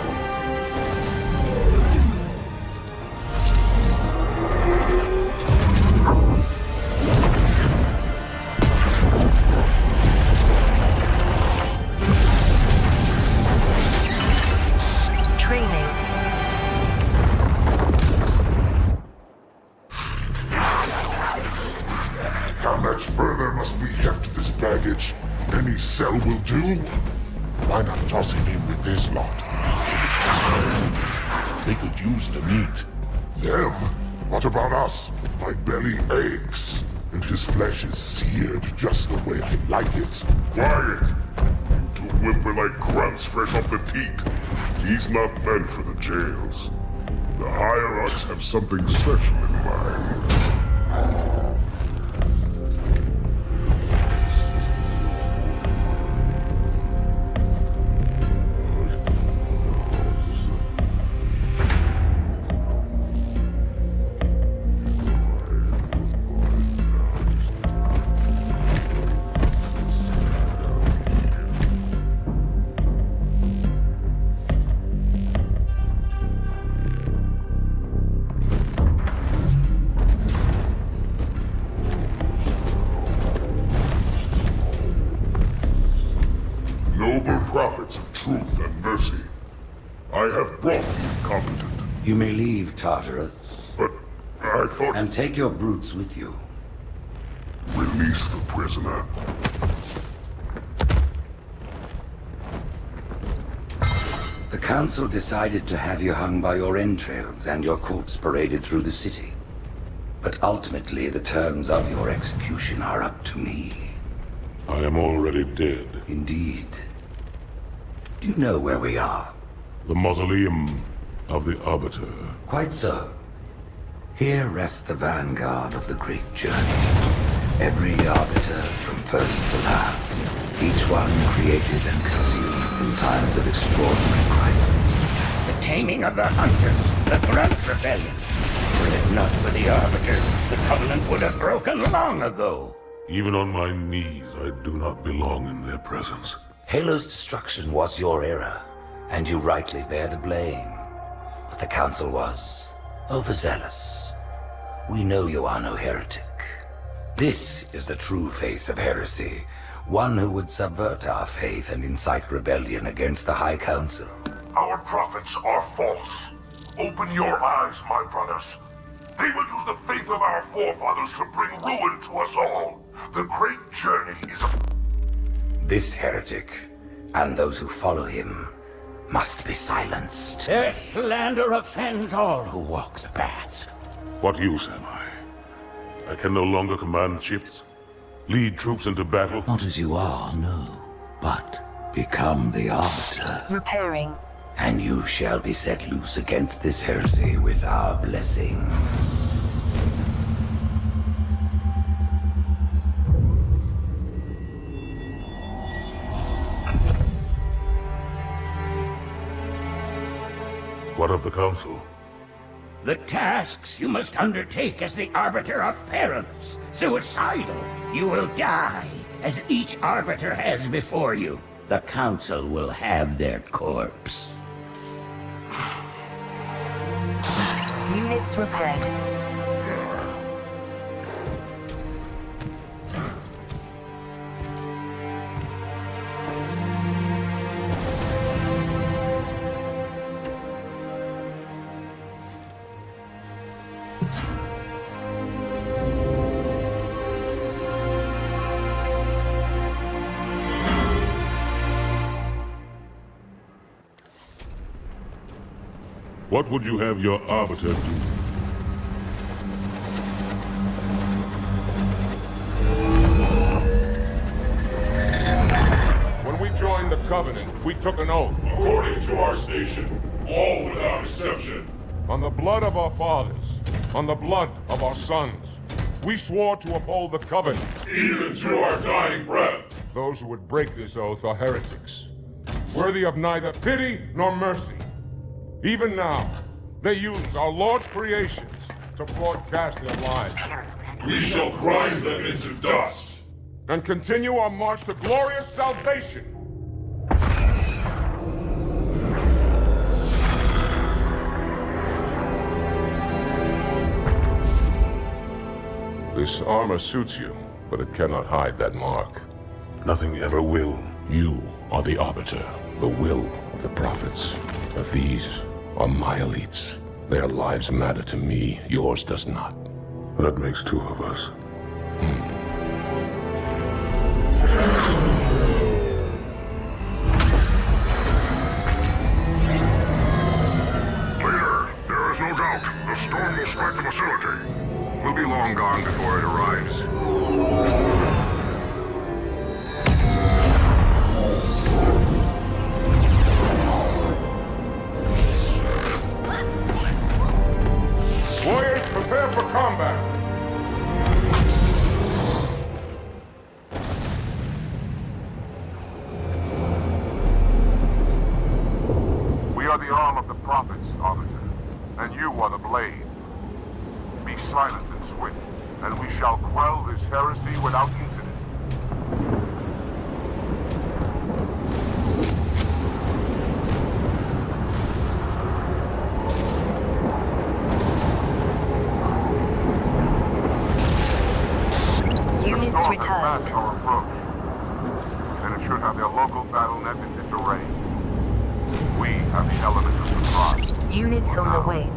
N: Training.
D: baggage. Any cell will do. Why not toss him in with this lot? They could use the meat. Them? What about us? My belly aches, and his flesh is seared just the way I like it. Quiet! You two whimper like grunts fresh off the teat. He's not meant for the jails. The hierarchs have something special in mind. Prophets of truth and mercy, I have brought the incompetent.
K: You may leave, Tartarus.
D: But I thought...
K: And take your brutes with you.
D: Release the prisoner.
K: The council decided to have you hung by your entrails and your corpse paraded through the city. But ultimately, the terms of your execution are up to me.
D: I am already dead.
K: Indeed. Do you know where we are?
D: The mausoleum of the Arbiter.
K: Quite so. Here rests the vanguard of the great journey. Every Arbiter from first to last. Each one created and conceived in times of extraordinary crisis.
G: The taming of the Hunters, the Grunt Rebellion. Were it not for the Arbiters, the Covenant would have broken long ago.
D: Even on my knees, I do not belong in their presence.
K: Halo's destruction was your error, and you rightly bear the blame. But the Council was overzealous. We know you are no heretic. This is the true face of heresy, one who would subvert our faith and incite rebellion against the High Council.
D: Our prophets are false. Open your eyes, my brothers. They will use the faith of our forefathers to bring ruin to us all. The great journey is...
K: This heretic, and those who follow him, must be silenced.
G: Their slander offends all who walk the path.
D: What use am I? I can no longer command ships, lead troops into battle.
K: Not as you are, no. But become the Arbiter.
N: Repairing.
K: And you shall be set loose against this heresy with our blessing.
D: What of the Council?
G: The tasks you must undertake as the Arbiter are perilous, suicidal. You will die, as each Arbiter has before you. The Council will have their corpse.
N: Units repaired.
D: What would you have your Arbiter do?
B: When we joined the Covenant, we took an oath.
D: According to our station, all without exception.
B: On the blood of our fathers, on the blood of our sons, we swore to uphold the Covenant.
D: Even to our dying breath.
B: Those who would break this oath are heretics, worthy of neither pity nor mercy. Even now, they use our Lord's creations to broadcast their lies.
D: We shall grind them into dust.
B: And continue our march to glorious salvation. This armor suits you, but it cannot hide that mark.
D: Nothing ever will. You are the Arbiter,
B: The will of the prophets. But these are my elites. Their lives matter to me, yours does not.
D: That makes two of us.
B: out. The storm will strike the facility. We'll be long gone before it arrives.
D: Warriors, prepare for combat!
H: We are the arm of the prophets, Arbiter, and you are the blade. Be silent and swift, and we shall quell this heresy without incident.
M: Units returned.
H: Our approach, and it should have their local battle net in disarray. We have the element of surprise.
M: Units on the way.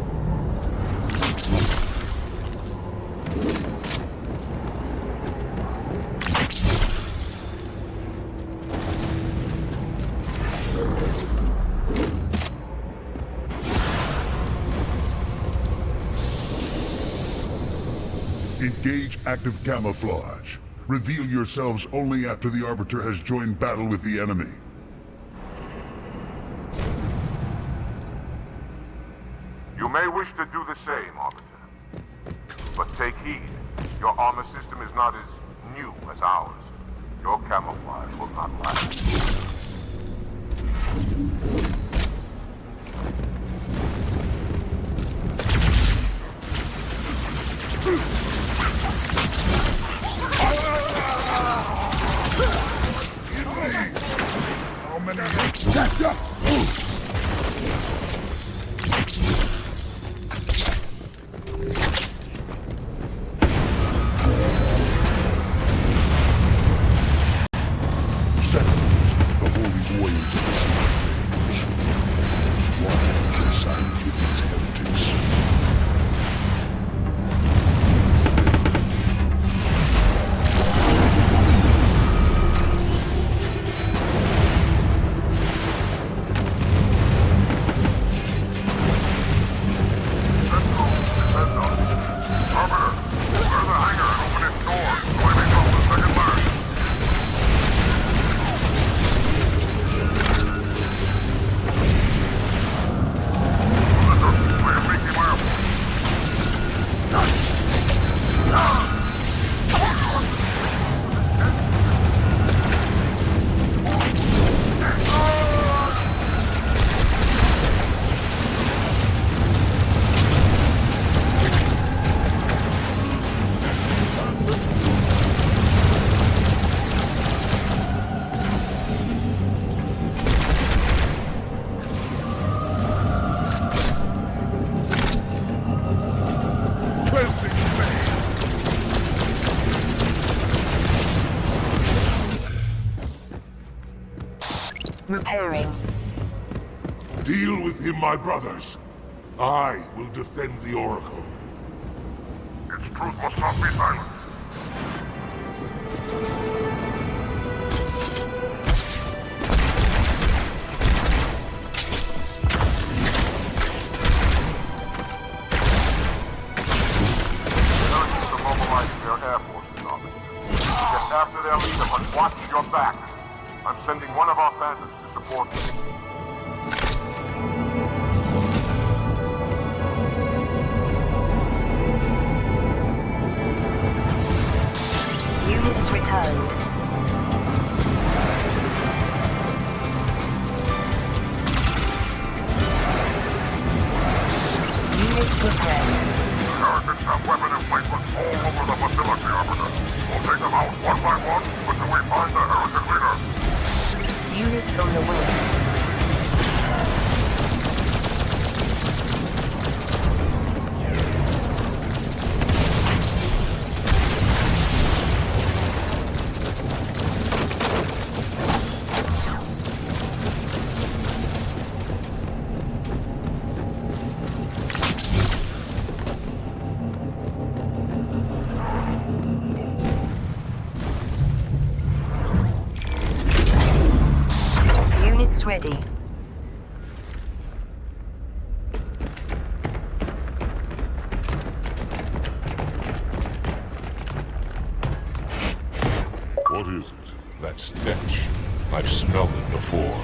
D: Engage active camouflage. Reveal yourselves only after the Arbiter has joined battle with the enemy.
H: You may wish to do the same, Arbiter. But take heed. Your armor system is not as new as ours. Your camouflage will not last.
D: How many hits? Catch up! Sentinels, the holy warriors of the Sea Range. Why are siding with these heretics?
M: Repairing.
D: Deal with him, my brothers. I will defend the Oracle.
H: Its truth must not be silenced. Americans are mobilizing their air forces, Officer. Get after their leader, but watch your back. I'm sending one of our phantoms to support you.
M: Units returned. Units repaired.
H: Americans have weapon emplacements all over the facility, Arbiter. We'll take them out one by one until we find the heretic leader.
M: Units on the way. Ready.
D: is it? That stench. I've smelled it before.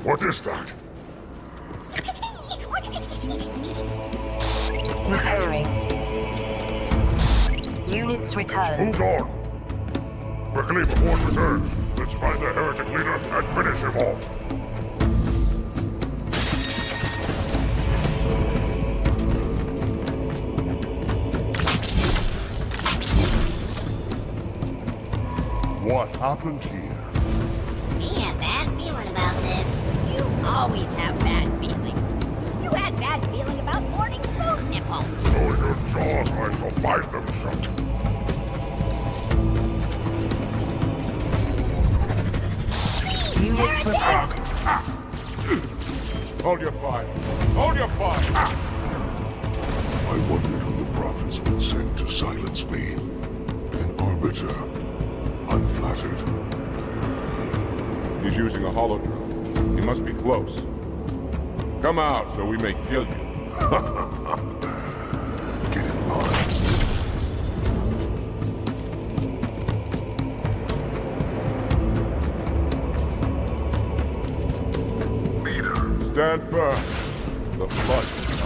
D: What is that?
M: Repairing. Units returned.
D: Hold on! Quickly before it returns, let's find the heretic leader and finish him off. What happened here?
S: Me have bad feeling about this. You always have bad feeling. You had bad feeling about morning food nipple.
D: Show your jaws, or I shall bite them shut.
M: Units repaired.
D: Hold your fire. Hold your fire! I wondered who the prophets would send to silence me. An arbiter. Unflattered.
B: He's using a holodrome. He must be close. Come out so we may kill you.
D: Get in line.
B: Leader. Stand firm. The flood is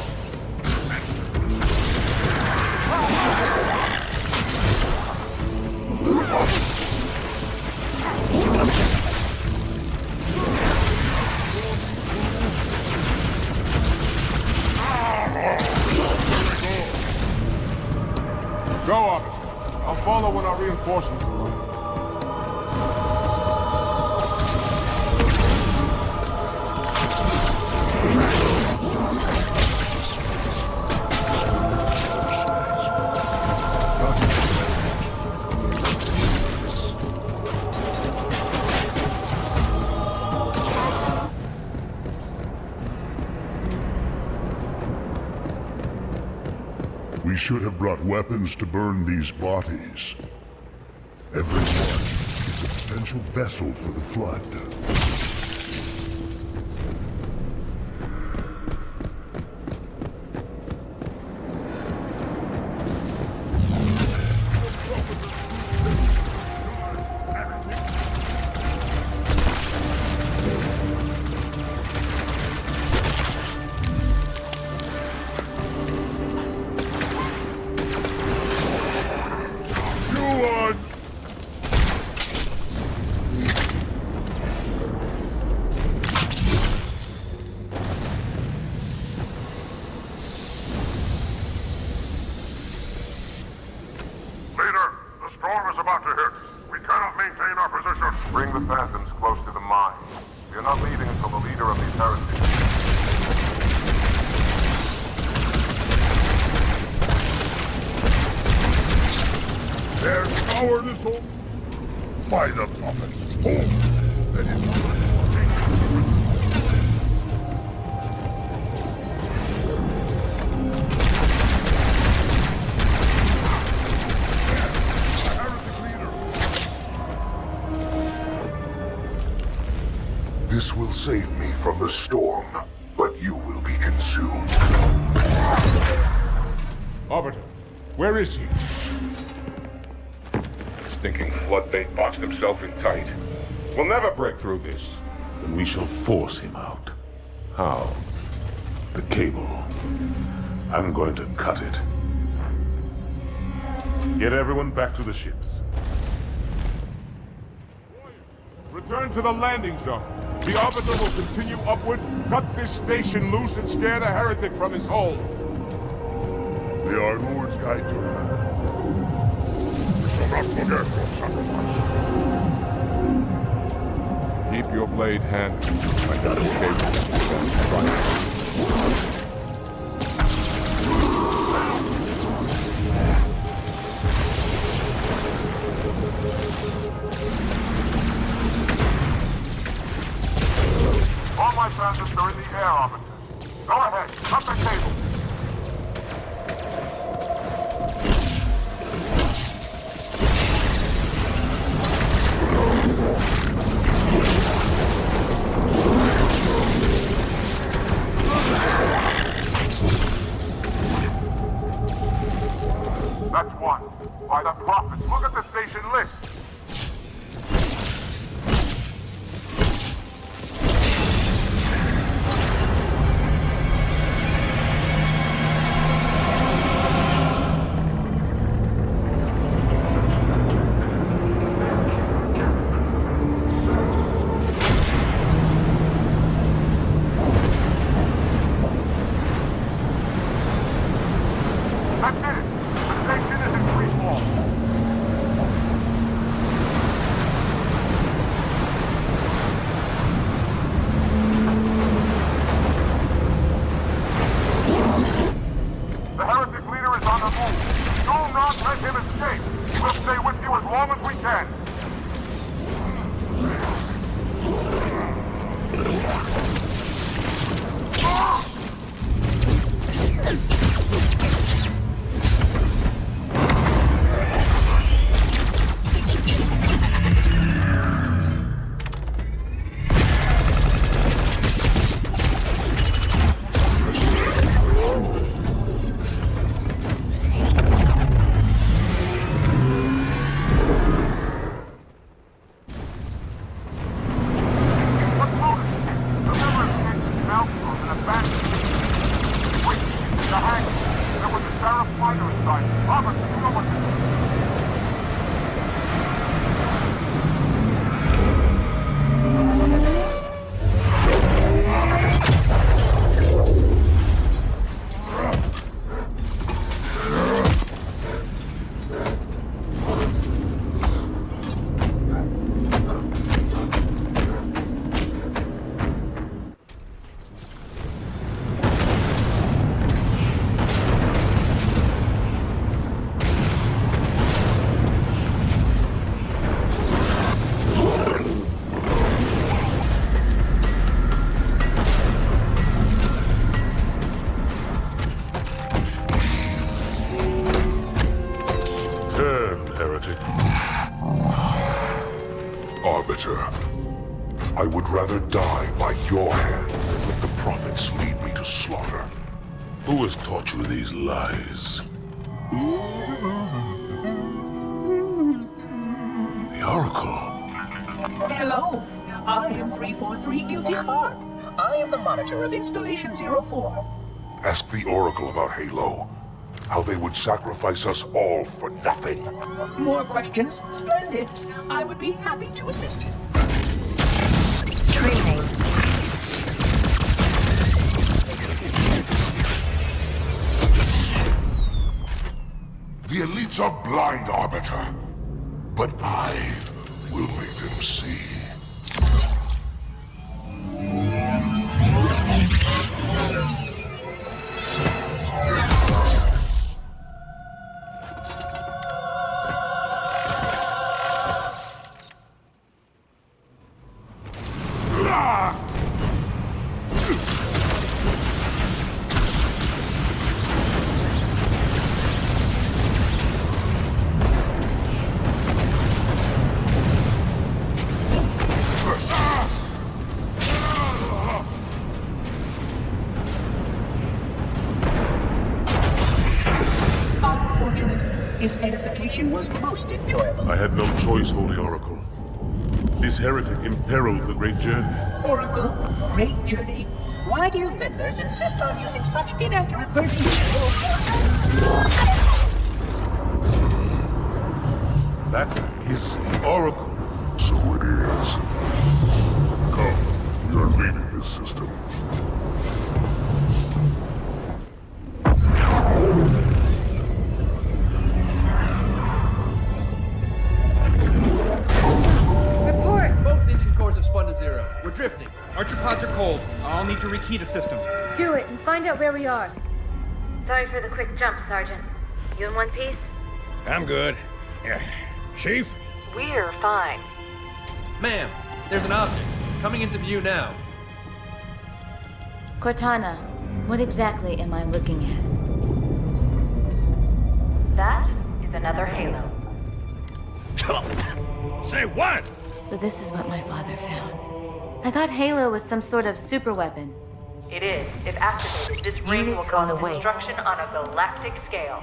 B: Go, officer. I'll follow when our reinforcements arrive.
D: We should have brought weapons to burn these bodies. Every one is a potential vessel for the flood.
H: Bring the Phantoms close to the mine. You're not leaving until the leader of these heretics.
D: There's cowardice all by the prophets. Hold! Let it This will save me from the storm, but you will be consumed.
B: Arbiter, where is he?
D: Stinking floodbait boxed himself in tight.
B: We'll never break through this.
D: Then we shall force him out. How? The cable. I'm going to cut it.
B: Get everyone back to the ships. Return to the landing zone. The Arbiter will continue upward, cut this station loose, and scare the heretic from his hole.
D: May our lords guide your hand. Do not forget your sacrifice.
B: Keep your blade handy. I got a cable.
H: Go ahead, up the table. That's one. By the prophets, look at the station list. That's it. The station is in free fall. The heretic leader is on the move. Do not let him escape. We'll stay with you as long as we can.
D: Arbiter, I would rather die by your hand than let the prophets lead me to slaughter. Who has taught you these lies? The Oracle.
J: Hello, I am 343 Guilty Spark. I am the monitor of Installation 04.
D: Ask the Oracle about Halo. How they would sacrifice us all for nothing.
J: More questions? Splendid. I would be happy to assist you.
M: Training.
D: The elites are blind, Arbiter. But I will make them see.
J: His edification was most enjoyable.
D: I had no choice, Holy Oracle. This heretic imperiled the great journey.
J: Oracle, great journey. Why do you meddlers insist on using such inaccurate verbiage?
D: That is the Oracle. So it is. Come, we are leaving this system.
F: We're drifting. Archer pods are cold. I'll need to rekey the system.
Q: Do it and find out where we are. Sorry for the quick jump, Sergeant. You in one piece?
L: I'm good. Chief?
T: We're fine.
F: Ma'am, there's an object coming into view now.
R: Cortana,
Q: What exactly am I looking at?
N: That is another Halo.
U: Say what?
Q: So this is what my father found. I thought Halo was some sort of super weapon.
N: It is. If activated, this ring will cause destruction on a galactic scale.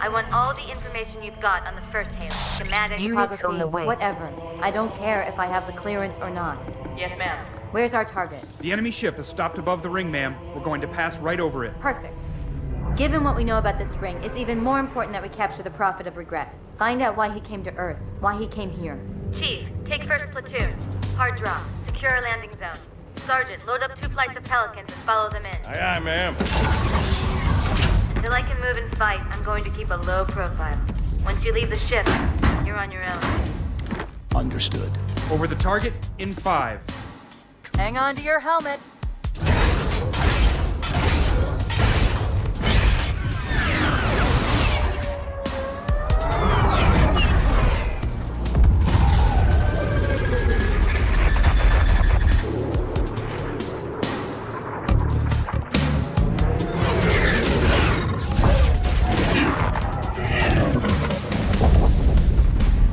Q: I want all the information you've got on the first Halo. Schematic,
M: Units
Q: topography,
M: on the way.
Q: whatever. I don't care if I have the clearance or not.
N: Yes, ma'am.
Q: Where's our target?
F: The enemy ship is stopped above the ring, ma'am. We're going to pass right over it.
Q: Perfect. Given what we know about this ring, it's even more important that we capture the Prophet of Regret. Find out why he came to Earth, why he came here.
N: Chief, take first platoon. Hard drop. Secure a landing zone. Sergeant, load up 2 flights of Pelicans and follow them in.
U: Aye, aye, ma'am.
N: Until I can move and fight, I'm going to keep a low profile. Once you leave the ship, you're on your own.
E: Understood.
F: Over the target in 5.
R: Hang on to your helmet.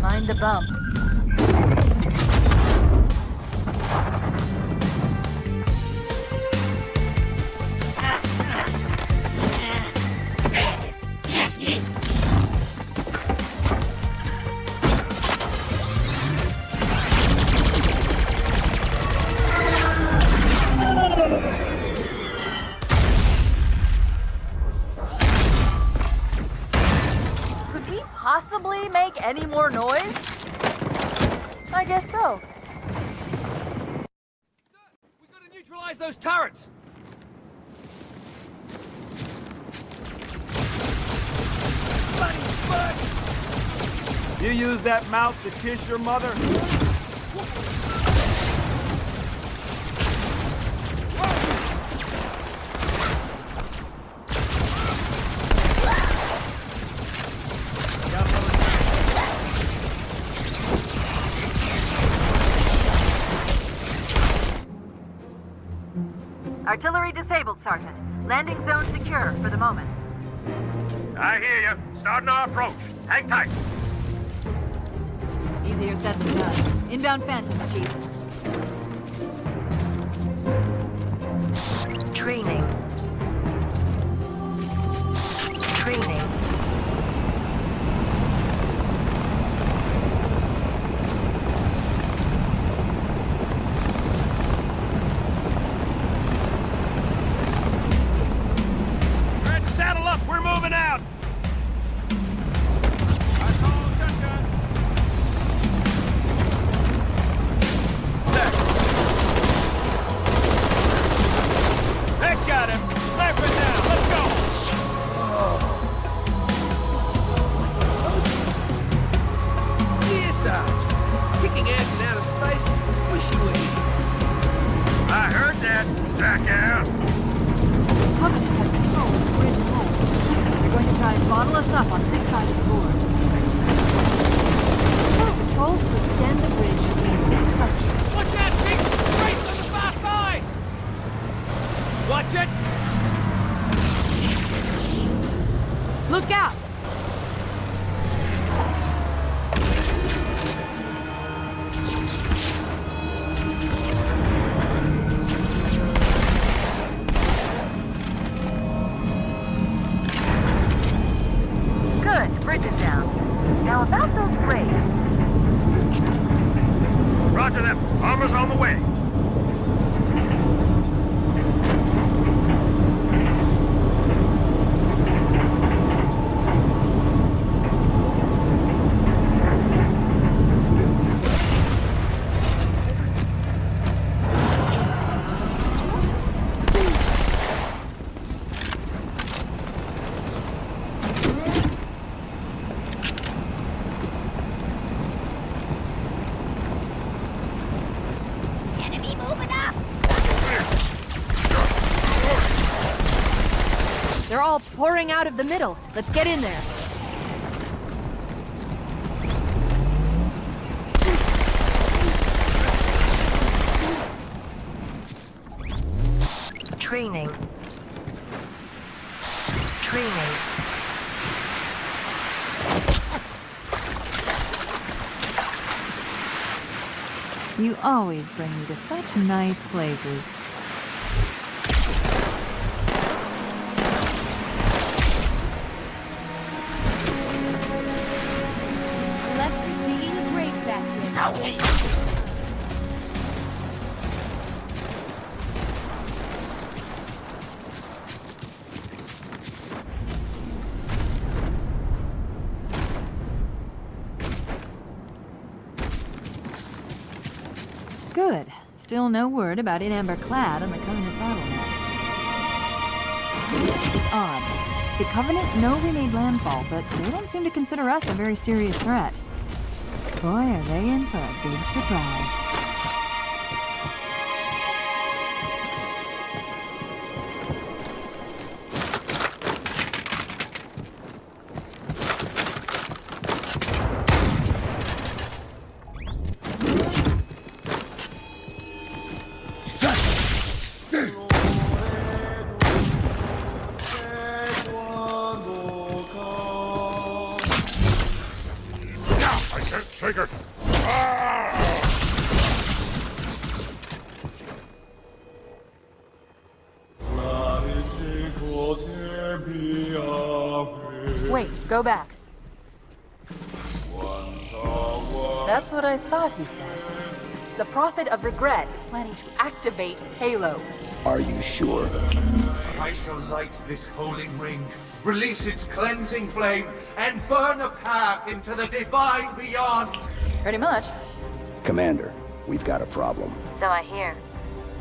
R: Mind the bump. Could we possibly make any more noise? I guess so.
U: We've got to neutralize those turrets!
A: You use that mouth to kiss your mother?
N: Artillery disabled, Sergeant. Landing zone secure for the moment.
O: I hear you. Starting our approach. Hang tight.
R: Easier said than done. Inbound Phantoms, Chief.
M: Training. Training.
U: Red, saddle up! We're moving out! That got him! Sniper down! Let's go!
T: Dear Sarge, kicking ass in outer space? Wish you were here.
O: I heard that, jackass.
R: Covenant has control of the bridge home. They're going to try and bottle us up on this side of the board. Tell patrols to extend the bridge in this structure.
U: Watch that, Chief! Race on the far side! Watch it!
R: Look out!
N: Good, bridge is down. Now about those raids.
O: Roger them. Armor's on the way.
S: Enemy moving up!
R: They're all pouring out of the middle. Let's get in there.
M: Training. Training.
R: You always bring me to such nice places.
Q: Unless you're digging a grave back there.
G: Okay.
R: Good. Still no word about In Amber Clad on the Covenant battle map. It's odd. The Covenant know we made landfall, but they don't seem to consider us a very serious threat. Boy, are they in for a big surprise.
B: Take it!
R: Wait, go back. That's what I thought he said. The Prophet of Regret is planning to activate Halo.
E: Are you sure?
I: I shall light this holy ring, release its cleansing flame, and burn a path into the divine beyond.
R: Pretty much.
E: Commander, we've got a problem.
Q: So I hear.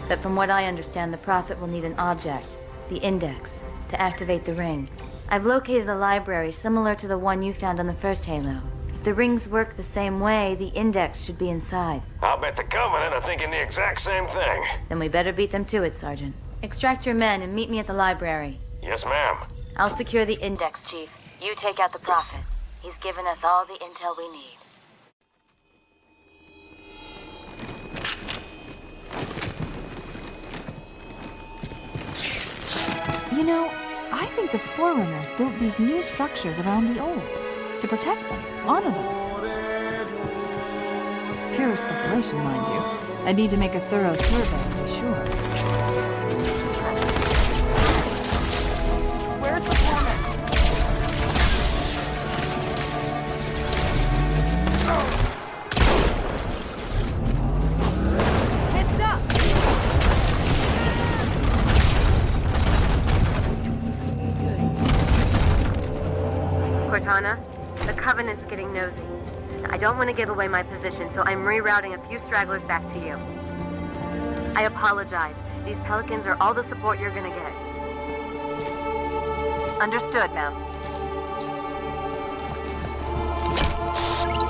Q: But from what I understand, the Prophet will need an object, the Index, to activate the ring. I've located a library similar to the one you found on the first Halo. If the rings work the same way, the Index should be inside.
U: I'll bet the Covenant are thinking the exact same thing.
Q: Then we better beat them to it, Sergeant. Extract your men and meet me at the library.
U: Yes, ma'am.
Q: I'll secure the Index, Chief. You take out the Prophet. He's given us all the intel we need.
R: You know, I think the Forerunners built these new structures around the old. To protect them, honor them. Pure speculation, mind you. I need to make a thorough survey to be sure.
Q: Where's the foreman? Heads up!
N: Cortana, the Covenant's getting nosy. I don't want to give away my position, so I'm rerouting a few stragglers back to you. I apologize. These Pelicans are all the support you're gonna get. Understood, ma'am.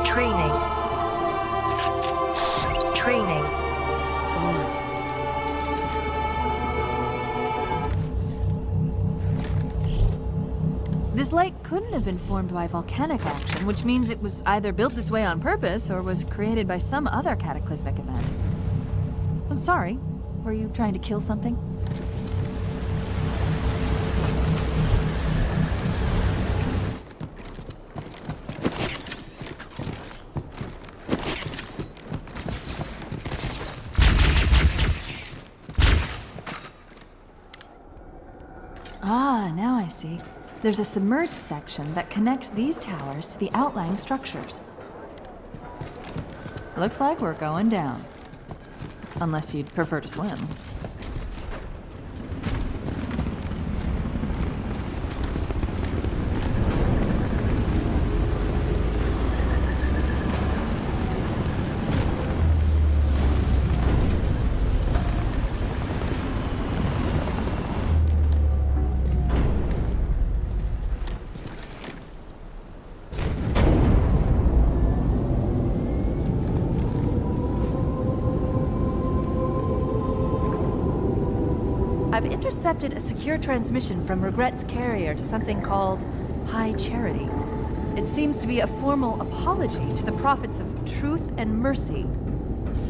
M: Training. Training.
R: This lake couldn't have been formed by volcanic action, which means it was either built this way on purpose or was created by some other cataclysmic event. I'm sorry, were you trying to kill something? Ah, now I see. There's a submerged section that connects these towers to the outlying structures. Looks like we're going down. Unless you'd prefer to swim. I've intercepted a secure transmission from Regret's carrier to something called High Charity. It seems to be a formal apology to the prophets of truth and mercy.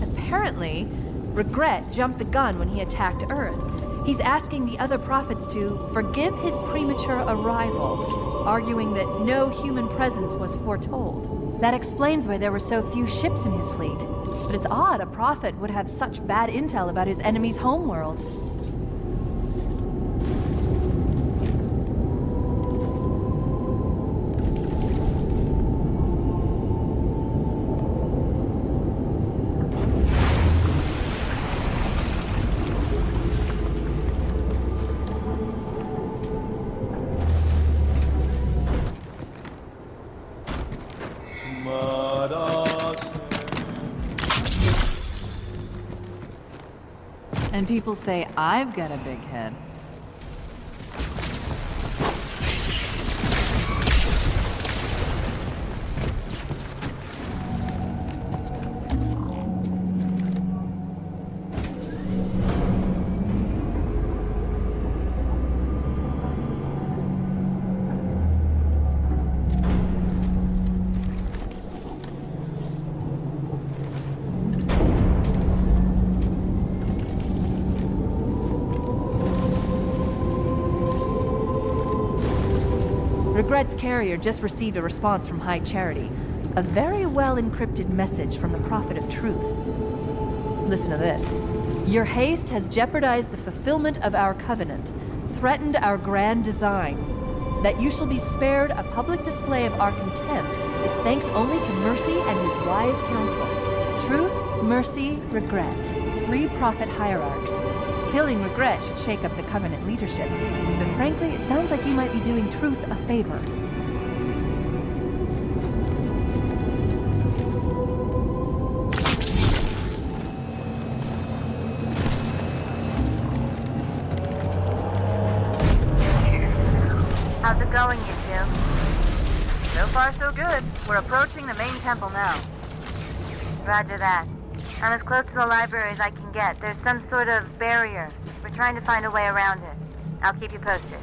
R: Apparently, Regret jumped the gun when he attacked Earth. He's asking the other prophets to forgive his premature arrival, arguing that no human presence was foretold. That explains why there were so few ships in his fleet. But it's odd a prophet would have such bad intel about his enemy's homeworld. And people say I've got a big head. Regret's carrier just received a response from High Charity. A very well-encrypted message from the Prophet of Truth. Listen to this. Your haste has jeopardized the fulfillment of our covenant, threatened our grand design. That you shall be spared a public display of our contempt is thanks only to Mercy and his wise counsel. Truth, Mercy, Regret. 3 prophet hierarchs. Killing Regret should shake up the Covenant leadership. But frankly, it sounds like you might be doing Truth a favor.
N: How's it going, you two? So far, so good. We're approaching the main temple now. Roger that. I'm as close to the library as I can get. There's some sort of barrier. We're trying to find a way around it. I'll keep you posted.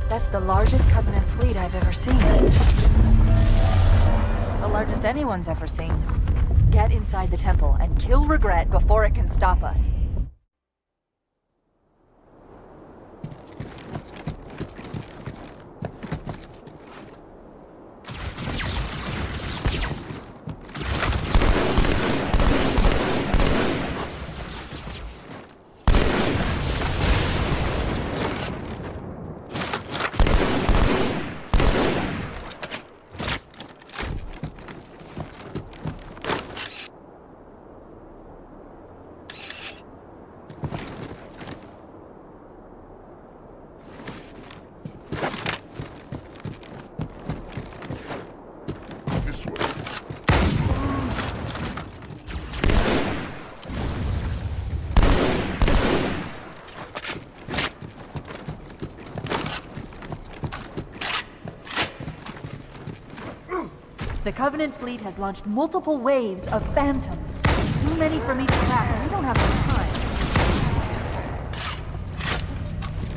Q: That's the largest Covenant fleet I've ever seen. The largest anyone's ever seen. Get inside the temple and kill Regret before it can stop us. The Covenant fleet has launched multiple waves of phantoms. Too many for me to track, and we don't have enough time.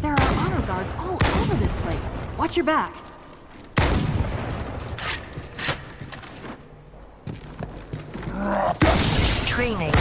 Q: There are honor guards all over this place. Watch your back.
S: Training.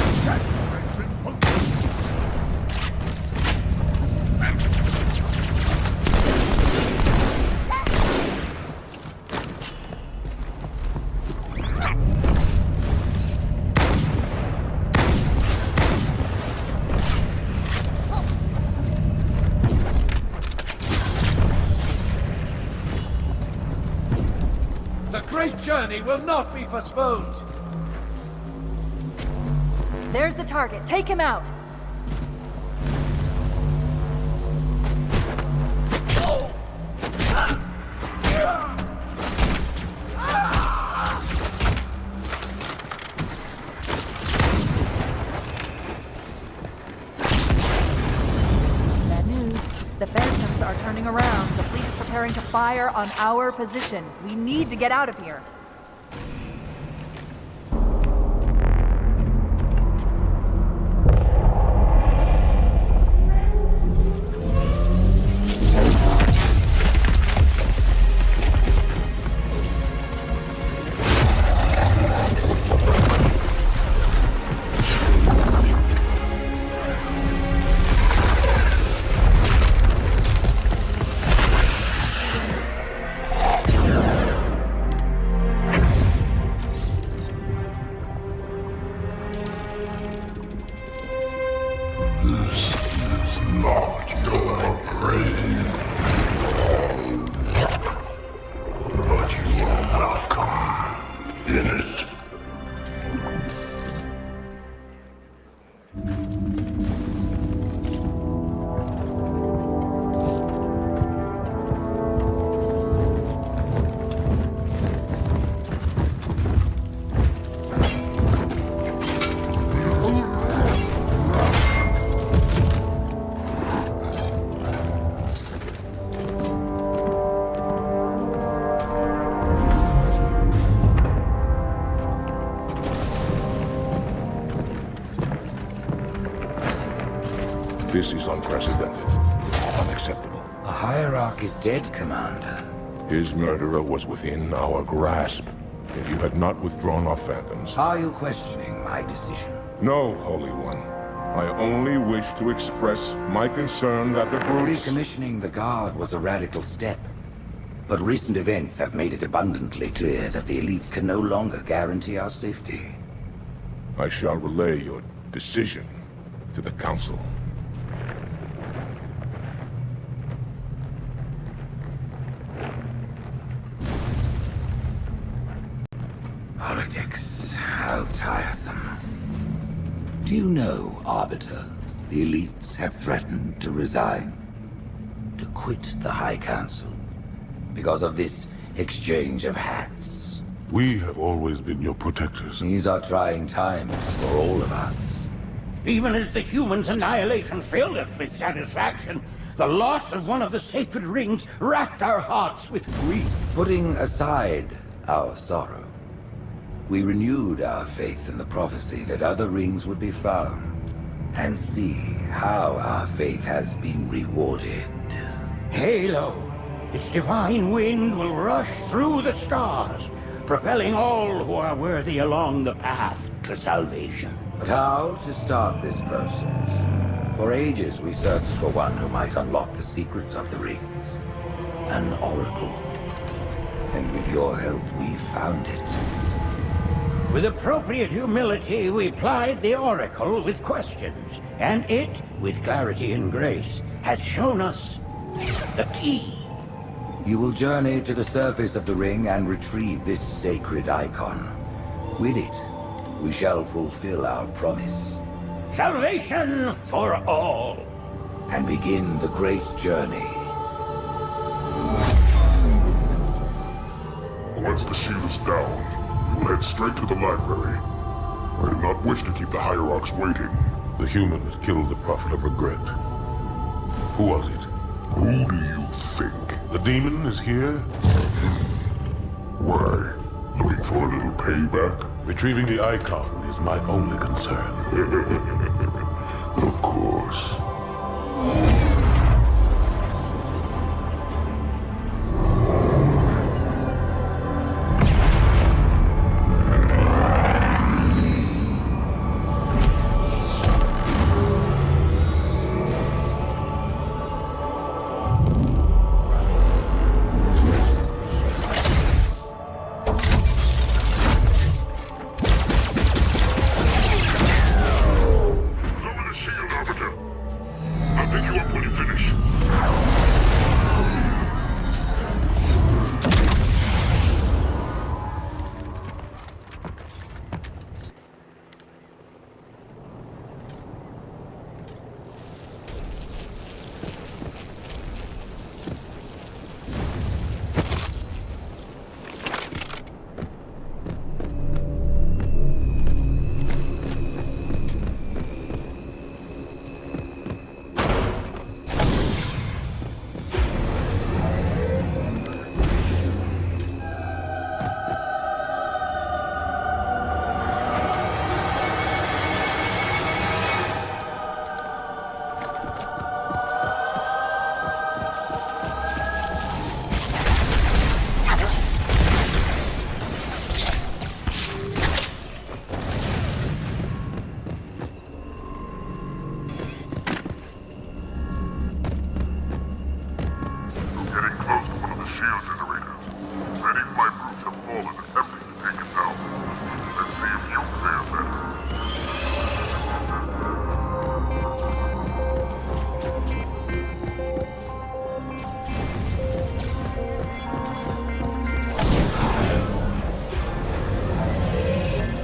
I: The great journey will not be postponed.
R: There's the target. Take him out. Bad news. The phantoms are turning around. The preparing to fire on our position. We need to get out of here.
D: This is not your grave. But you are welcome in it.
C: This is unprecedented. Unacceptable.
K: A hierarch is dead, Commander.
C: His murderer was within our grasp. If you had not withdrawn our phantoms...
K: Are you questioning my decision?
C: No, Holy One. I only wish to express my concern that the brutes...
K: Recommissioning the Guard was a radical step. But recent events have made it abundantly clear that the elites can no longer guarantee our safety.
C: I shall relay your decision to the Council.
K: Politics, how tiresome. Do you know, Arbiter, the elites have threatened to resign, to quit the High Council, because of this exchange of hats?
D: We have always been your protectors.
K: These are trying times for all of us.
G: Even as the humans' annihilation filled us with satisfaction, the loss of one of the sacred rings racked our hearts with grief.
K: Putting aside our sorrow, we renewed our faith in the prophecy that other rings would be found, and see how our faith has been rewarded.
G: Halo, its divine wind will rush through the stars, propelling all who are worthy along the path to salvation.
K: But how to start this process? For ages we searched for one who might unlock the secrets of the rings. An oracle. And with your help, we found it.
G: With appropriate humility, we plied the Oracle with questions, and it, with clarity and grace, has shown us the key.
K: You will journey to the surface of the ring and retrieve this sacred icon. With it, we shall fulfill our promise.
G: Salvation for all.
K: And begin the great journey.
D: Once the shield is down, we will head straight to the library. I do not wish to keep the hierarchs waiting.
C: The human that killed the Prophet of Regret. Who was it?
D: Who do you think?
C: The demon is here?
D: Why? Looking for a little payback?
C: Retrieving the icon is my only concern.
D: Of course. I think you are putting Many of my brutes have fallen attempting to take it down. Let's see if you fare better.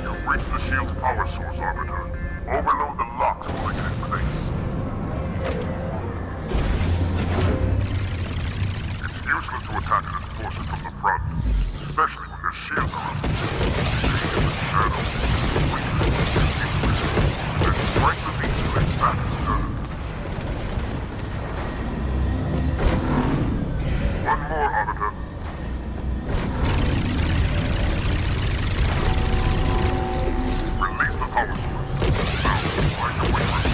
D: You've reached the shield's power source, Arbiter. Overload the locks holding it in place. It's useless to attack it and force it from the front, especially when there's shields around it. In the shadow, then strike the beast till its back is turned. One more, Arbiter. Release the power source. Now, find your way through.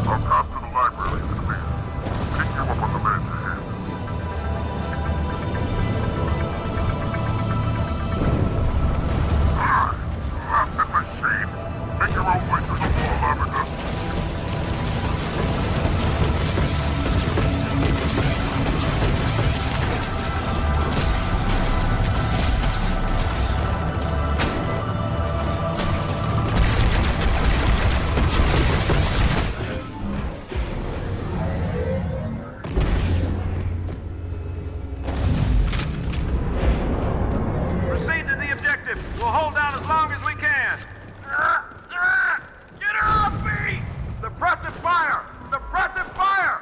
D: Our path to the library is clear. Pick you up on the bench ahead. Blasted machine! Make your own way through the wall, Arbiter.
A: Proceed to the objective. We'll hold down as long as we can. Get her off me! Suppressive fire! Suppressive fire!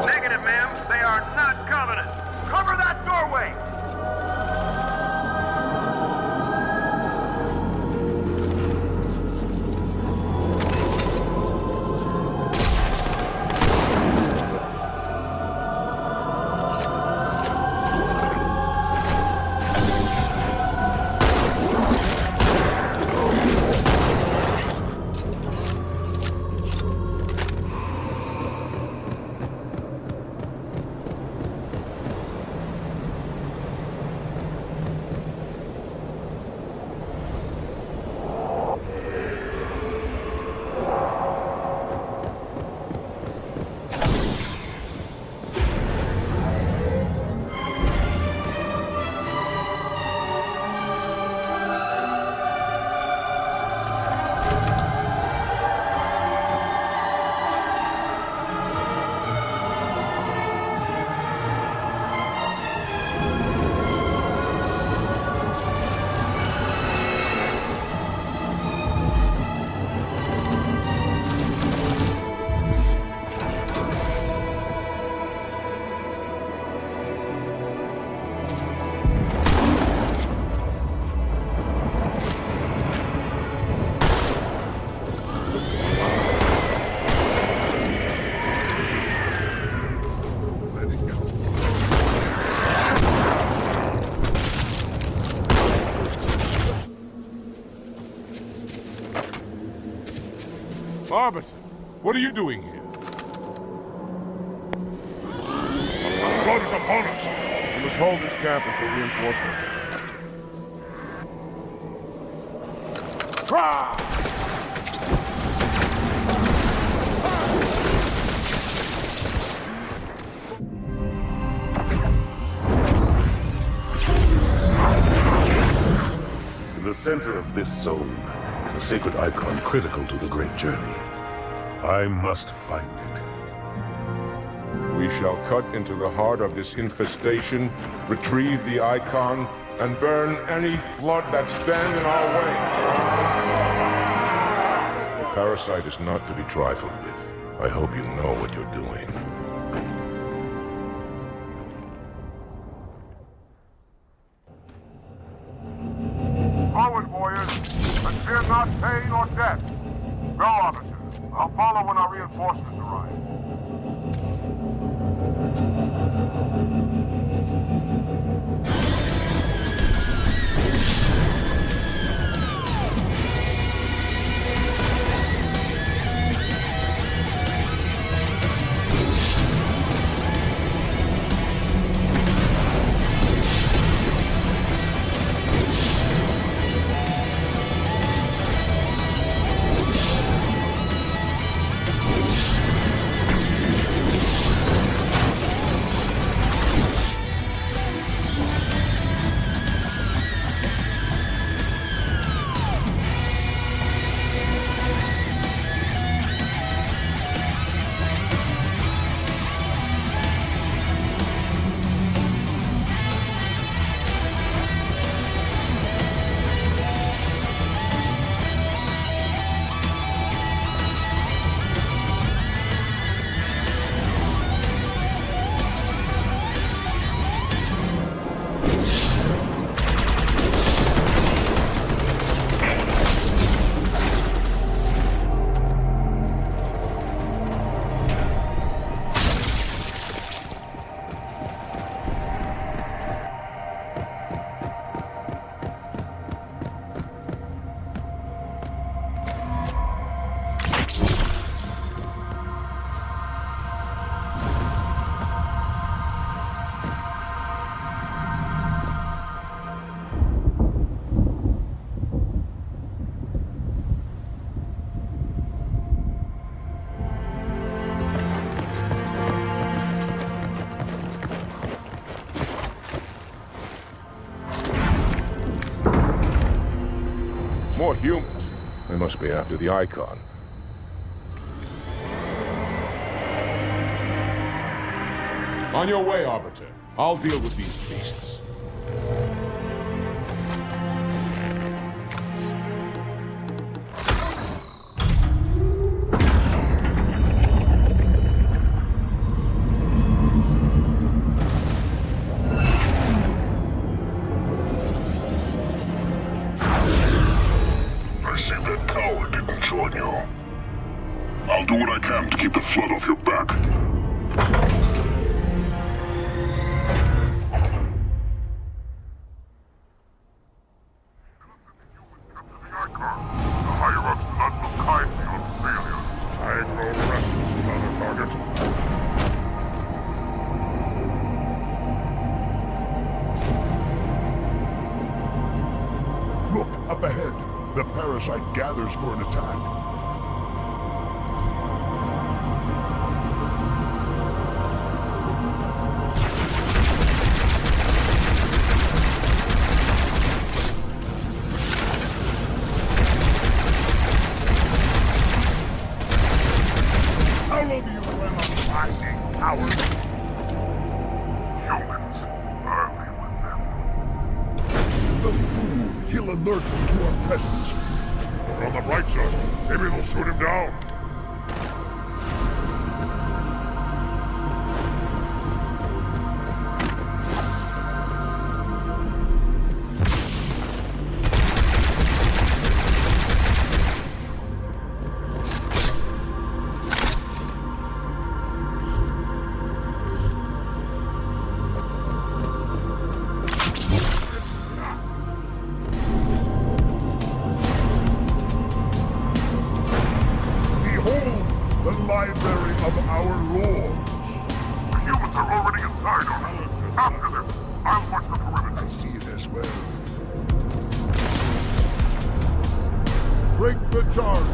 A: Negative, ma'am. They are not Covenant. Cover that doorway!
D: Arbiter, what are you doing here? Flood is upon us! We must hold this camp until reinforcements.
C: In the center of this zone is
D: a sacred icon critical to the great journey. I must find it.
C: We shall cut into the heart of this infestation, retrieve the icon, and burn any flood that stand in our way. The parasite is not to be trifled with. I hope you know what you're doing.
H: Forward, warriors, and fear not pain or death. Go, officer. I'll follow when our reinforcements arrive.
C: More humans. They must be after the icon. On your way, Arbiter. I'll deal with these beasts.
D: I see that coward didn't join you. I'll do what I can to keep the flood off your back. Look, up ahead. The parasite gathers for an attack.
H: How long do you plan on fighting, coward? Humans, early with them.
D: The fool! He'll alert them to our presence.
H: But on the bright side, maybe they'll shoot him down.
D: The library of our lords.
H: The humans are already inside, Arthur. After them, I'll watch the perimeter.
D: I see it as well.
H: Break the charge.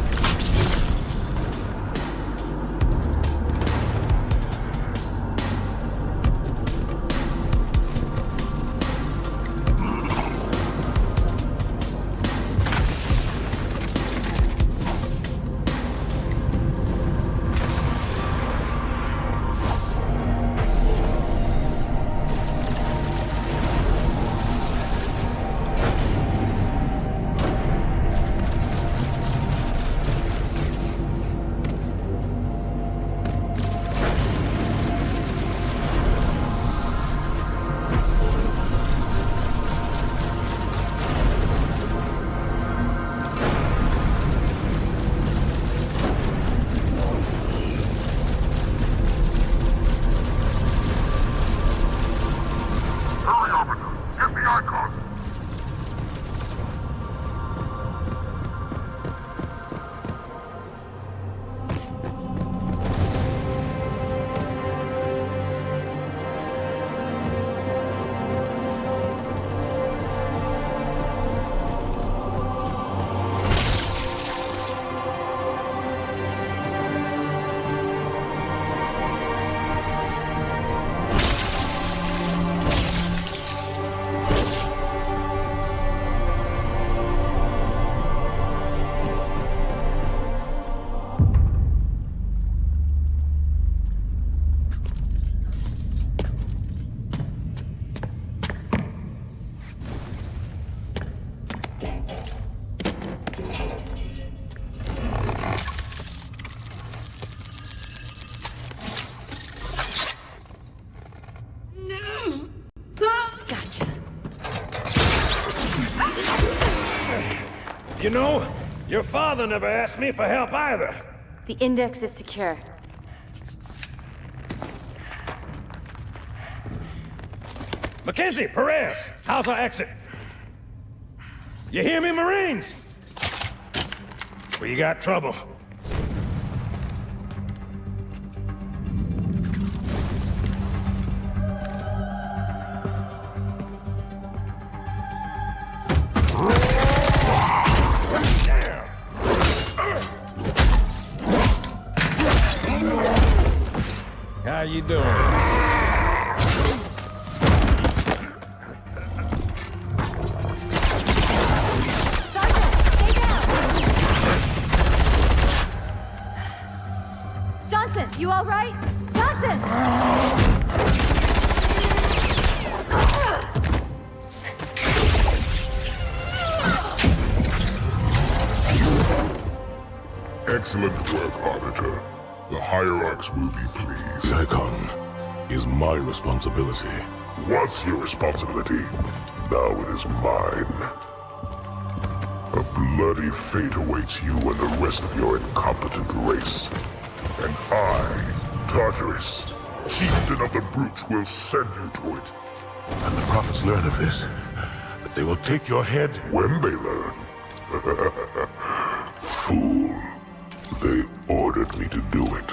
U: You know, your father never asked me for help either.
Q: The index is secure.
U: Mackenzie, Perez, how's our exit? You hear me, Marines? We got trouble. How you doing?
Q: Sergeant, stay down! Johnson, you all right? Johnson!
D: Excellent work, Arbiter. The Hierarchs will be pleased. The Icon is my responsibility. Was your responsibility. Now it is mine. A bloody fate awaits you and the rest of your incompetent race. And I, Tartarus, chieftain of the brutes, will send you to it. And the prophets learn of this, that they will take your head when they learn. Fool. They ordered me to do it.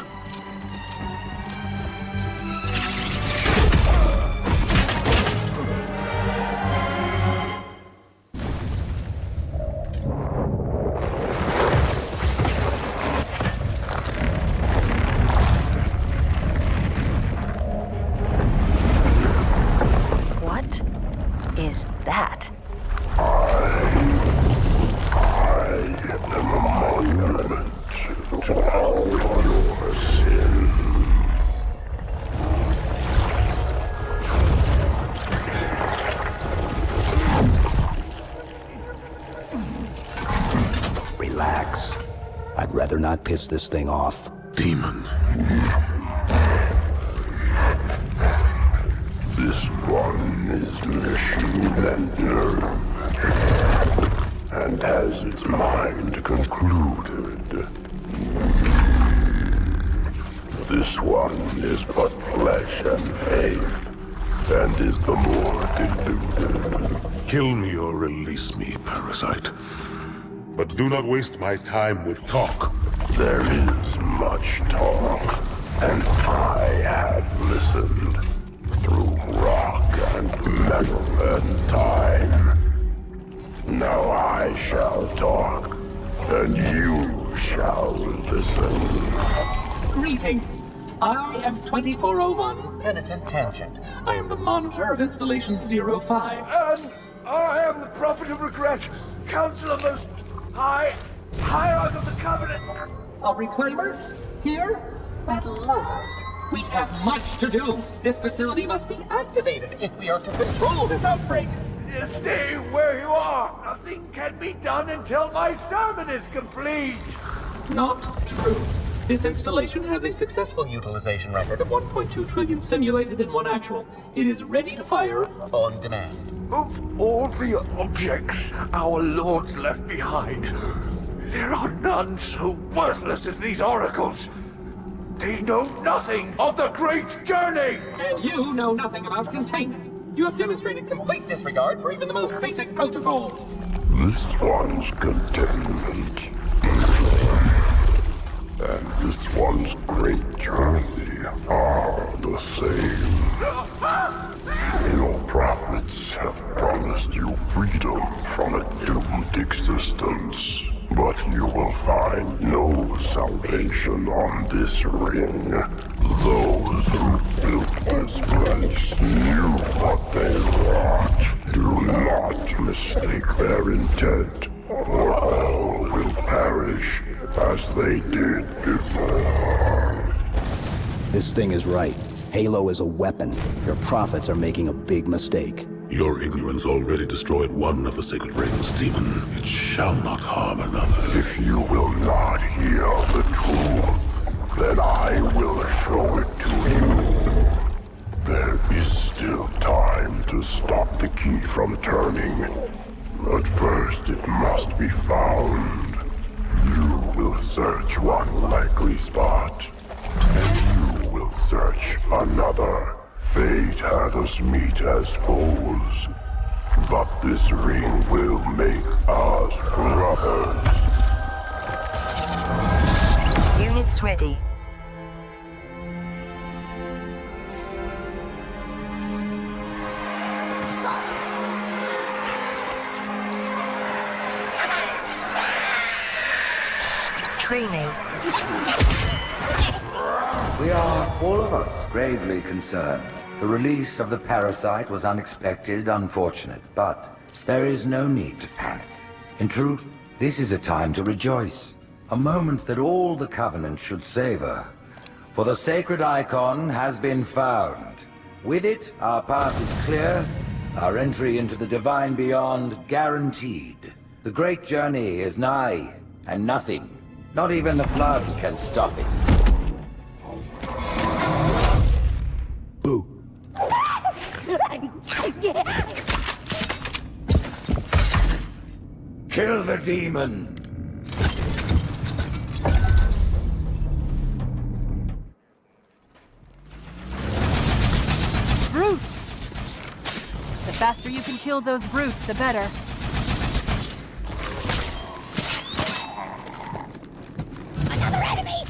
M: What is that?
D: To all your sins.
E: Relax. I'd rather not piss this thing off.
D: Demon. This one is machine and nerve, and has its mind concluded. This one is but flesh and faith, and is the more deluded. Kill me or release me, parasite. But do not waste my time with talk. There is much talk, and I have listened through rock and metal and time. Now I shall talk, and you shall listen.
J: Greetings. I am 2401 Penitent Tangent. I am the monitor of Installation 05.
A: And I am the Prophet of Regret, Counselor Most Hierarch of the Covenant.
J: A reclaimer? Here? At last. We have much to do. This facility must be activated if we are to control this outbreak.
A: Stay where you are. Nothing can be done until my sermon is complete.
J: Not true. This installation has a successful utilization record of 1.2 trillion simulated and 1 actual. It is ready to fire on demand.
A: Of all the objects our lords left behind, there are none so worthless as these oracles. They know nothing of the great journey!
J: And you know nothing about containment. You have demonstrated complete disregard for even the most basic protocols.
D: This one's containment. And this one's great journey are the same. Your prophets have promised you freedom from a doomed existence. But you will find no salvation on this ring. Those who built this place knew what they wrought. Do not mistake their intent, or all will perish as they did before.
E: This thing is right. Halo is a weapon. Your prophets are making a big mistake.
D: Your ignorance already destroyed one of the sacred rings, demon. It shall not harm another. If you will not hear the truth, then I will show it to you. There is still time to stop the key from turning. But first it must be found. You will search one likely spot, and you will search another. Fate had us meet as foes, but this ring will make us brothers.
M: Units ready. Training.
K: We are, all of us, gravely concerned. The release of the parasite was unexpected, unfortunate, but there is no need to panic. In truth, this is a time to rejoice. A moment that all the Covenant should savor. For the sacred icon has been found. With it, our path is clear, our entry into the divine beyond guaranteed. The great journey is nigh, and nothing, not even the flood, can stop it. Kill the demon!
R: Brutes! The faster you can kill those brutes, the better.
S: Another enemy!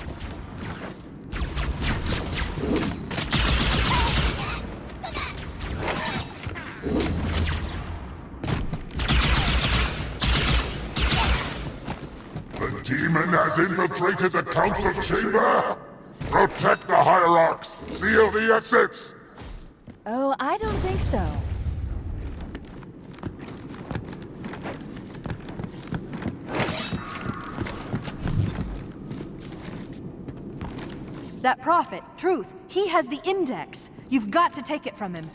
D: The demon has infiltrated the council chamber! Protect the hierarchs! Seal the exits!
R: Oh, I don't think so. That prophet, Truth, he has the index. You've got to take it from him.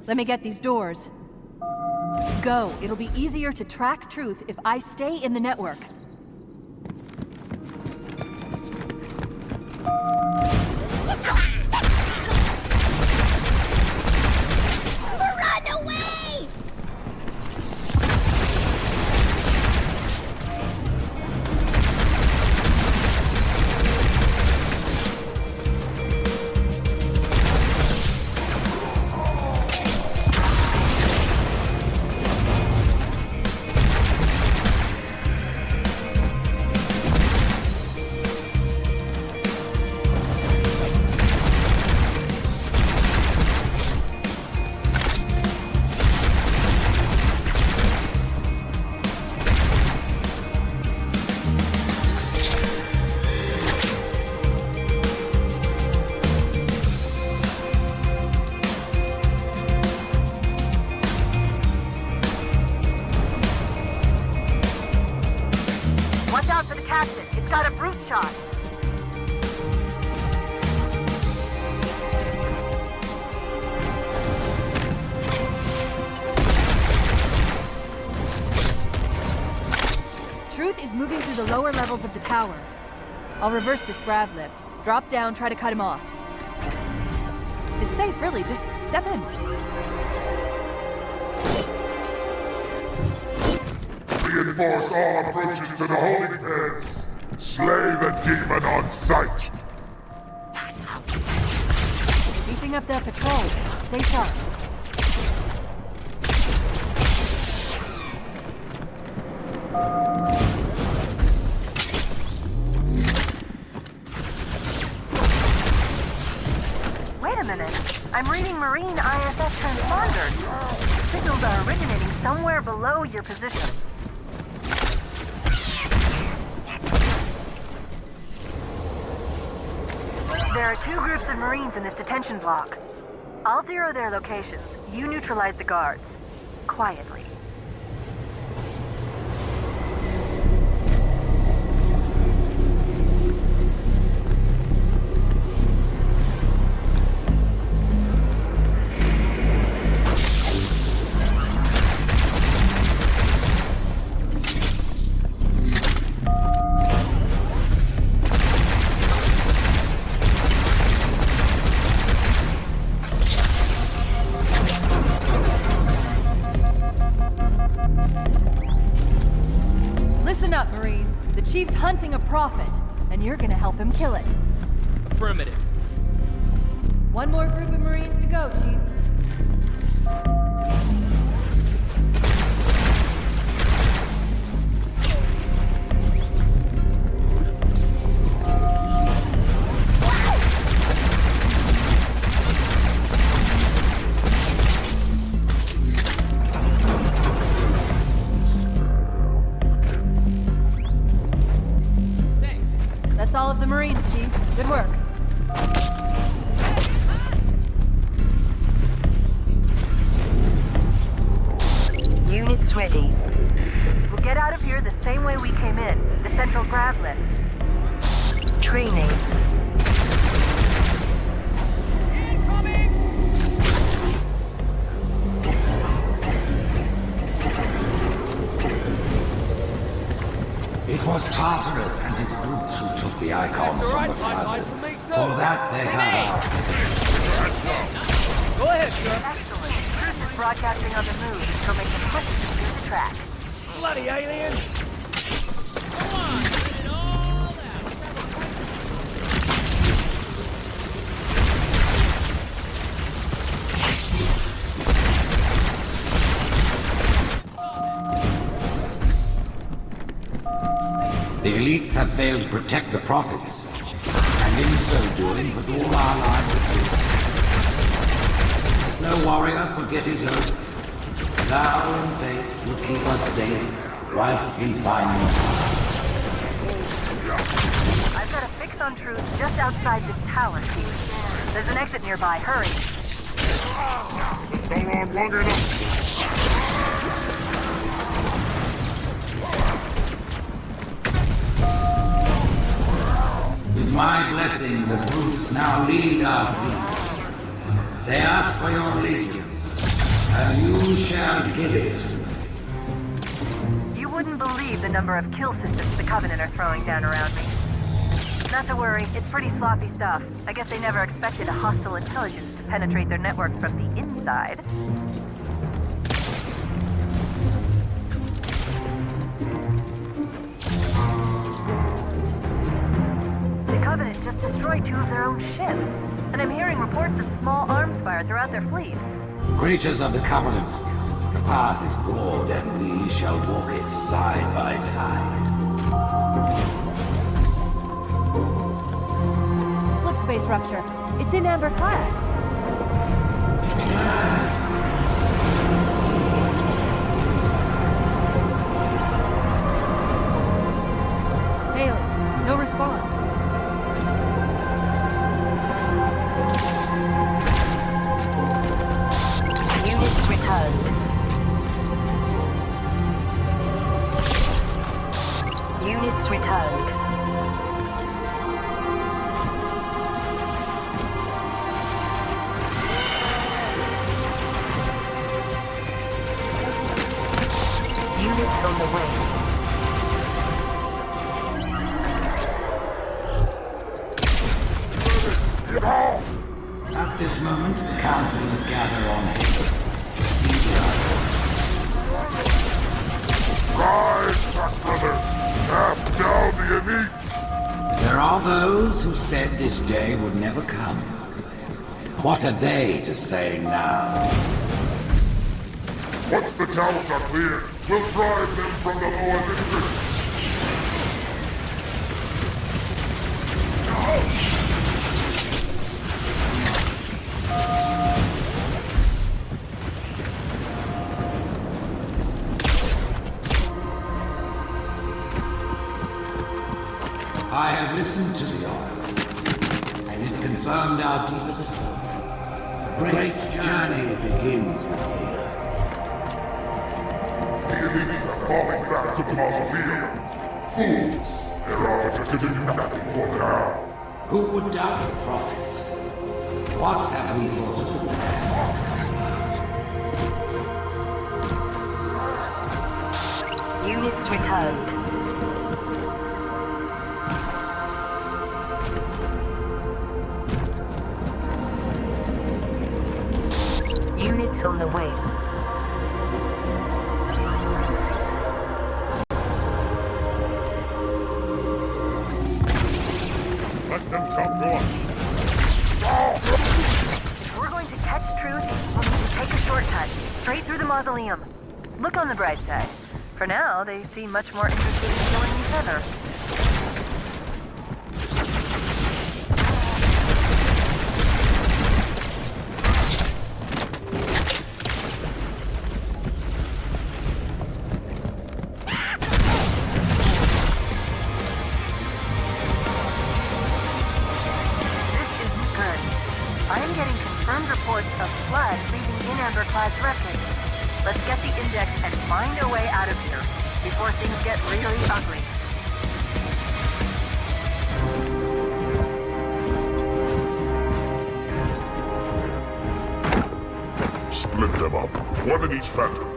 R: Let me get these doors. Go. It'll be easier to track Truth if I stay in the network.
S: Run away!
N: Watch out for the captain. It's got a brute shot.
R: Truth is moving through the lower levels of the tower. I'll reverse this grav lift. Drop down, try to cut him off. It's safe, really. Just step in.
D: Reinforce all approaches to the holding pens! Slay the demon on sight!
R: Beefing up their patrol. Stay sharp.
N: Wait a minute. I'm reading Marine ISS transponders. Signals are originating somewhere below your position. There are 2 groups of Marines in this detention block. I'll zero their locations. You neutralize the guards. Quietly.
R: a prophet, and you're gonna help him kill it.
T: Affirmative.
R: One more group of Marines to go, Chief. That's all of the Marines, Chief. Good work.
M: Units ready.
N: We'll get out of here the same way we came in, the central grab lift.
M: Training.
K: It was Tartarus and his brutes who took the icon from the flood. For that they have
T: Go ahead, sir.
N: Excellent. Bruce is broadcasting on the move, so make it quick to clear the track.
T: Bloody alien! Come on, get it all out.
K: The elites have failed to protect the prophets, and in so doing put all our lives at risk. No warrior forget his oath. Thou and fate will keep us safe whilst we find them.
N: I've got a fix on Truth just outside this tower, Chief. There's an exit nearby. Hurry.
D: Hold on long enough.
K: With my blessing, the brutes now lead our fleets. They ask for your allegiance, and you shall give it.
N: You wouldn't believe the number of kill systems the Covenant are throwing down around me. Not to worry, it's pretty sloppy stuff. I guess they never expected a hostile intelligence to penetrate their network from the inside. The Covenant just destroyed 2 of their own ships, and I'm hearing reports of small arms fire throughout their fleet.
K: Creatures of the Covenant, the path is broad, and we shall walk it side by side.
R: Slip space rupture. It's in Amber Clad. Haley, no response.
M: Units returned. Units returned. Units on the way.
K: At this moment, the council is gathered on Halo to see the
D: Rise, Fat Brothers! Cast down the elites!
K: There are those who said this day would never come. What are they to say now?
D: Once the towers are clear, we'll drive them from the lower districts.
K: I have listened to the oracle, and it confirmed our deepest hope. The great journey begins with Halo.
D: The elites are falling back to the mausoleum. Fools! Their arbiter can do nothing for now.
K: Who would doubt the prophets? What have we thought to do?
M: Units returned. Units on the way.
D: Let them come to us.
N: If we're going to catch truth, we'll need to take a shortcut, straight through the mausoleum. Look on the bright side. For now, they seem much more interested in killing each other. I am getting confirmed reports of floods leaving Inamber-class wreckage. Let's get the index and find a way out of here before things get really ugly.
D: Split them up. One in each phantom.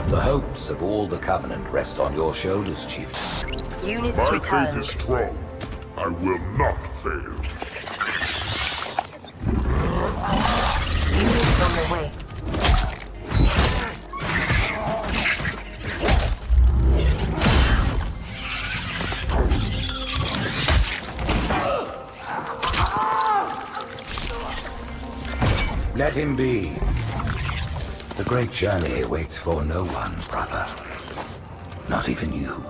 K: The hopes of all the Covenant rest on your shoulders, Chieftain.
M: Units
D: My
M: returned.
D: faith is strong. I will not fail.
M: Units on their way.
K: Let him be. The great journey waits for no one, brother. Not even you.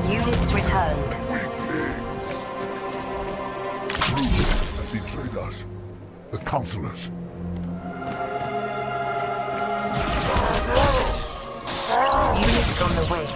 M: Units returned.
D: Truth has betrayed us. The counselors.
M: Units on the way.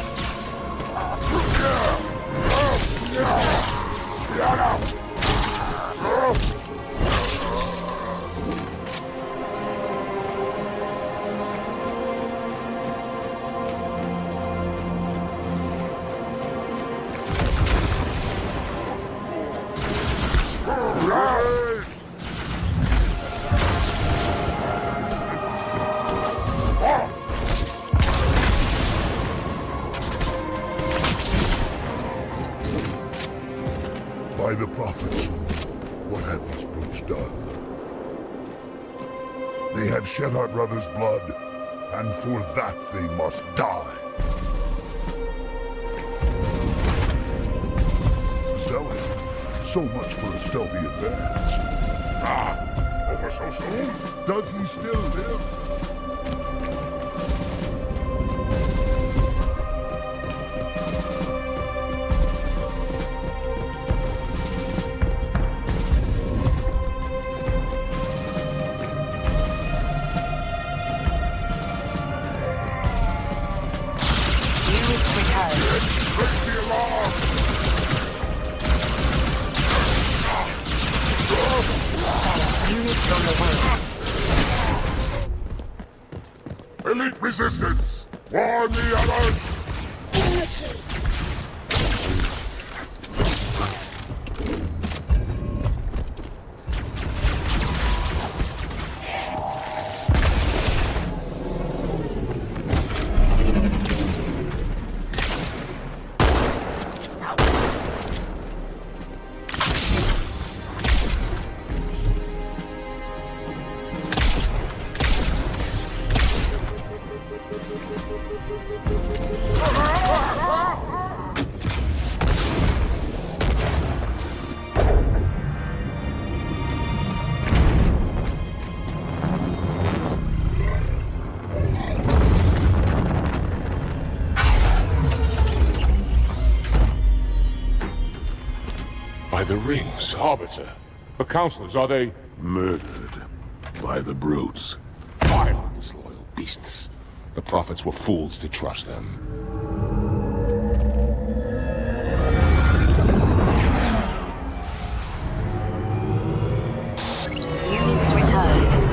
D: By the prophets, what have these brutes done? They have shed our brother's blood, and for that they must die. Zealot, so much for a stealthy advance. Ah, over so soon? Does he still live?
M: Units returned.
D: Raise the alarm!
M: Units on the way.
D: Elite resistance! Warn the others!
C: the rings, Arbiter? The counselors, are they...
D: Murdered by the brutes.
C: Vile, disloyal beasts. The prophets were fools to trust them.
M: Units returned.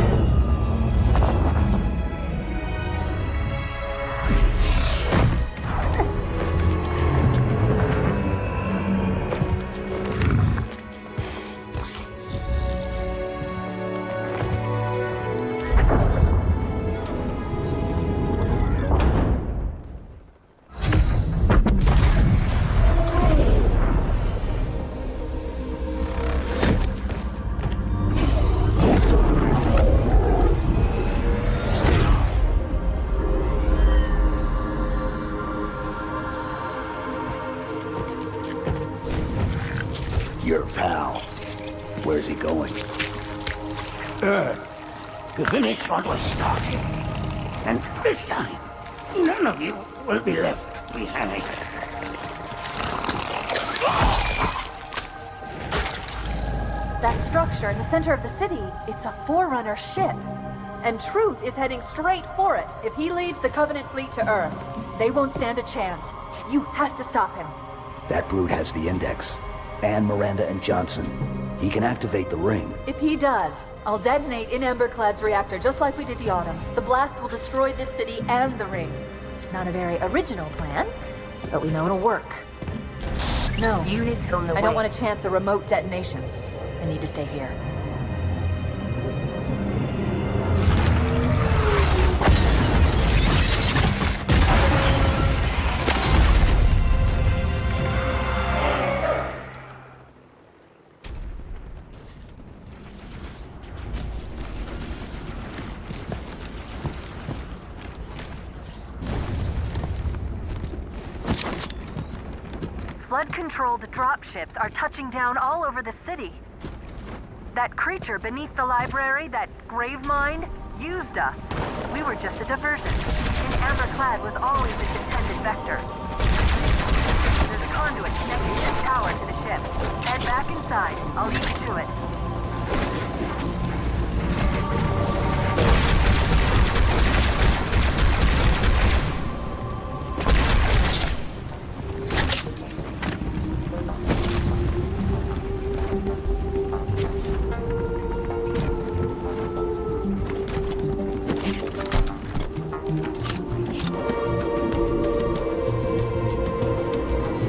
E: Your pal. Where's he going?
G: Earth, to finish what was started. And this time, none of you will be left behind.
R: That structure in the center of the city, it's a Forerunner ship. And Truth is heading straight for it. If he leads the Covenant fleet to Earth, they won't stand a chance. You have to stop him.
E: That brute has the Index. And Miranda and Johnson. He can activate the ring.
R: If he does, I'll detonate in Emberclad's reactor just like we did the Autumn's. The blast will destroy this city and the ring. Not a very original plan, but we know it'll work. No,
M: Units on the way.
R: I don't want to chance a remote detonation. I need to stay here.
N: Flood-controlled dropships are touching down all over the city. That creature beneath the library, that grave mine, used us. We were just a diversion. And Amberclad was always its intended vector. There's a conduit connecting that tower to the ship. Head back inside. I'll lead you to it.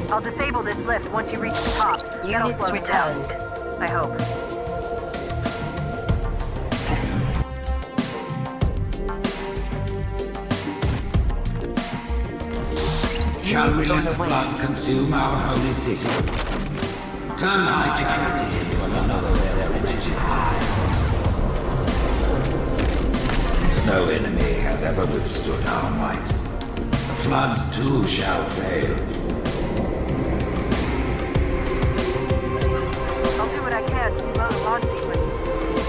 N: I'll disable this lift once you reach the top. That'll
M: Units
N: slow you down.
M: returned.
N: I hope.
K: Shall we let the flood consume our holy city? Turn thy charity into another dimension high. No enemy has ever withstood our might. The flood too shall fail.
N: I'll do what I can to slow the launch sequence.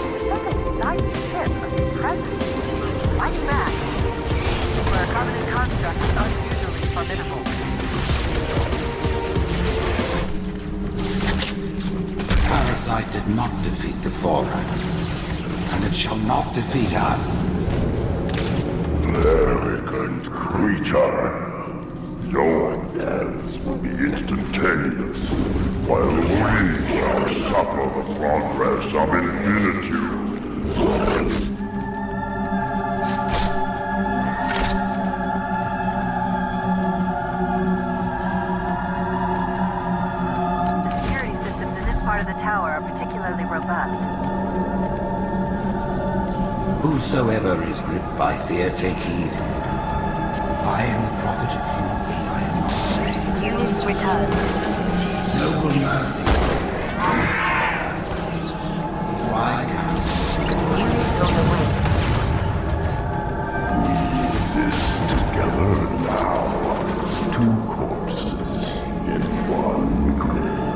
N: There's something inside the ship, a presence. Fight back. For a Covenant construct is unusually formidable.
K: Parasite did not defeat the Forerunners, and it shall not defeat us.
D: Arrogant creature. Your deaths will be instantaneous, while we shall suffer the progress of infinitude.
N: The security systems in this part of the tower are particularly robust.
K: Whosoever is gripped by fear, take heed. I am the prophet of truth. I am not afraid.
M: Units returned.
K: Noble mercy. Wise counsel.
M: Units on the way.
D: This together now. Two corpses in one grave.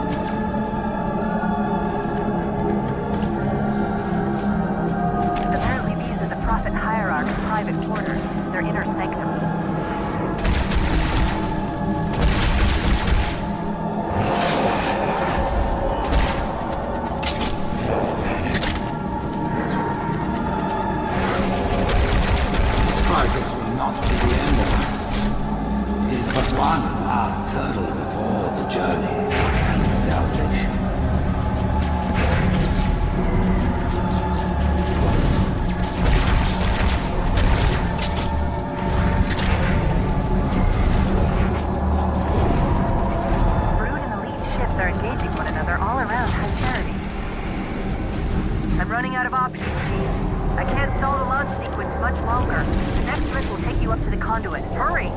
N: Apparently these are the Prophet Hierarch's private quarters, their inner sanctum.
K: journey and salvation.
N: Brood and elite ships are engaging one another all around High Charity. I'm running out of options, Chief. I can't stall the launch sequence much longer. The next rift will take you up to the conduit. Hurry!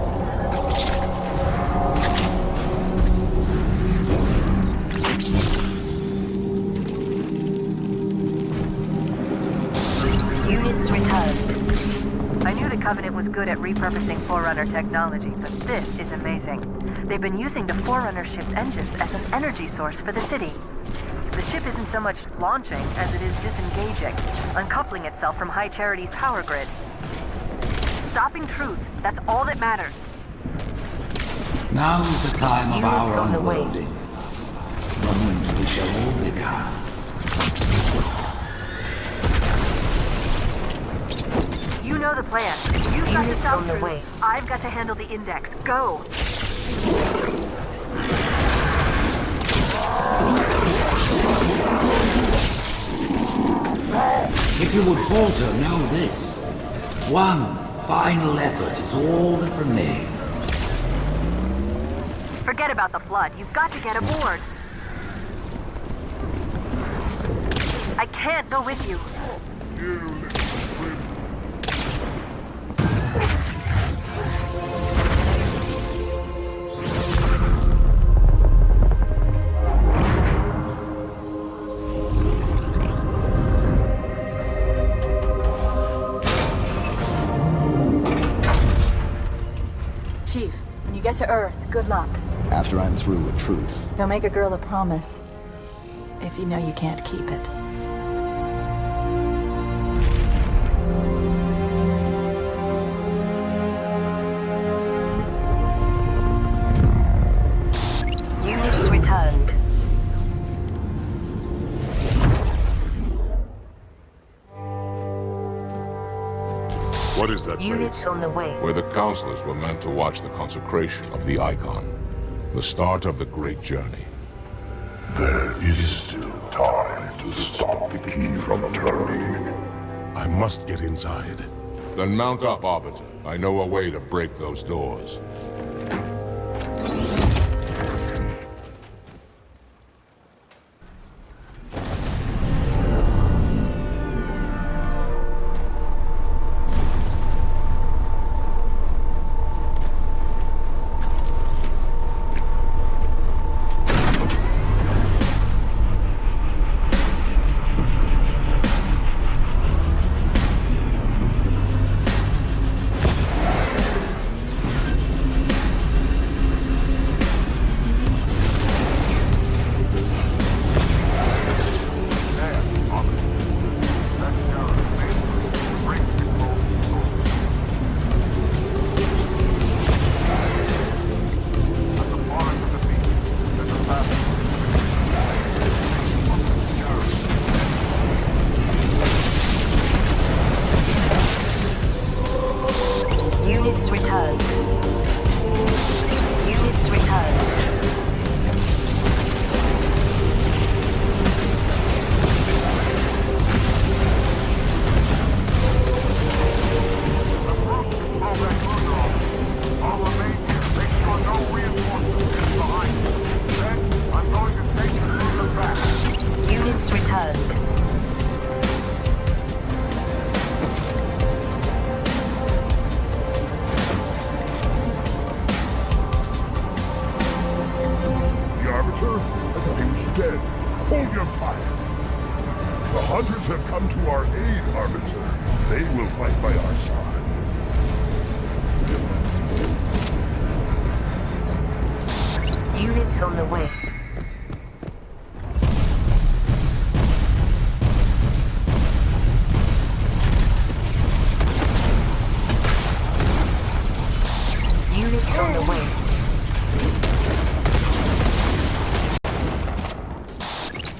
M: Units returned.
N: I knew the Covenant was good at repurposing Forerunner technology, but this is amazing. They've been using the Forerunner ship's engines as an energy source for the city. The ship isn't so much launching as it is disengaging, uncoupling itself from High Charity's power grid. Stopping truth, that's all that matters.
K: Now's the time of
M: Units
K: our
M: on the way.
K: unworlding. Moments we shall all become.
N: You know the plan. You've got to
M: Units
N: stop
M: on the
N: truth.
M: way.
N: I've got to handle the index. Go!
K: If you would falter, know this. One final effort is all that remains.
N: Forget about the flood. You've got to get aboard. I can't go with you.
R: Chief, when you get to Earth, good luck.
E: After I'm through with truth.
R: Don't make a girl a promise if you know you can't keep it.
M: Units returned.
C: What is that
M: Units
C: place?
M: on the way.
C: Where the counselors were meant to watch the consecration of the Icon. The start of the great journey.
D: There is still time to stop the key from turning.
C: I must get inside. Then mount up, Arbiter. I know a way to break those doors.
M: Units returned. Units returned. Units returned.
D: The Arbiter? I thought he was dead. Hold your fire. The Hunters have come to our aid, Arbiter. They will fight by our side.
M: Units on the way. Units on the way.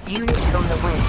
M: Units on the way.